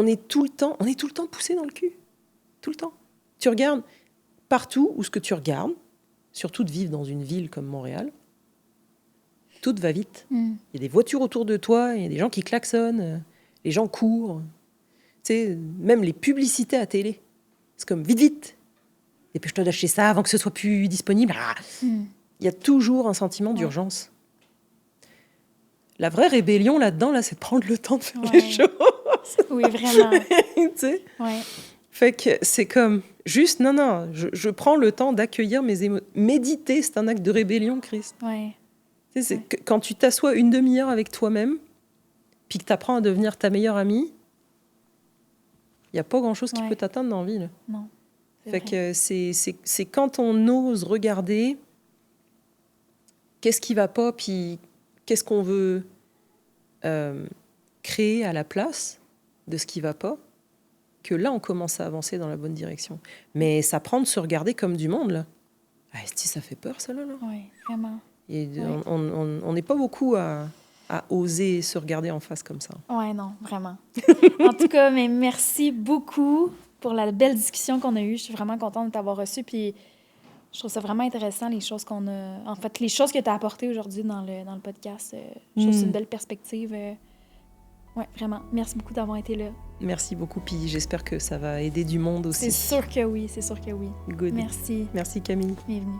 est tout le temps poussé dans le cul. Tout le temps. Tu regardes partout où ce que tu regardes, surtout de vivre dans une ville comme Montréal, tout va vite. Il y a des voitures autour de toi, il y a des gens qui klaxonnent, les gens courent. Même les publicités à télé. C'est comme vite. Dépêche-toi d'acheter ça avant que ce soit plus disponible. Il y a toujours un sentiment d'urgence. La vraie rébellion là-dedans, c'est de prendre le temps de faire les choses. Oui, vraiment. Fait que c'est comme juste, non, je prends le temps d'accueillir mes émotions. Méditer, c'est un acte de rébellion, Christ. Quand tu t'assois une demi-heure avec toi-même, puis que tu apprends à devenir ta meilleure amie, il n'y a pas grand-chose qui peut t'atteindre dans la vie. Là. Non. Fait que c'est quand on ose regarder qu'est-ce qui va pas, puis qu'est-ce qu'on veut créer à la place de ce qui va pas, que là, on commence à avancer dans la bonne direction. Mais ça prend de se regarder comme du monde, là. Ah, est-ce que ça fait peur, ça, là? Oui, vraiment. Et on n'est pas beaucoup à oser se regarder en face comme ça. Oui, non, vraiment. En tout cas, mais merci beaucoup pour la belle discussion qu'on a eue. Je suis vraiment contente de t'avoir reçu. Puis je trouve ça vraiment intéressant, les choses qu'on a... En fait, les choses que tu as apportées aujourd'hui dans le podcast. Je trouve que c'est une belle perspective. Oui, vraiment. Merci beaucoup d'avoir été là. Merci beaucoup, puis j'espère que ça va aider du monde aussi. C'est sûr que oui, c'est sûr que oui. Good. Merci. Merci Camille. Bienvenue.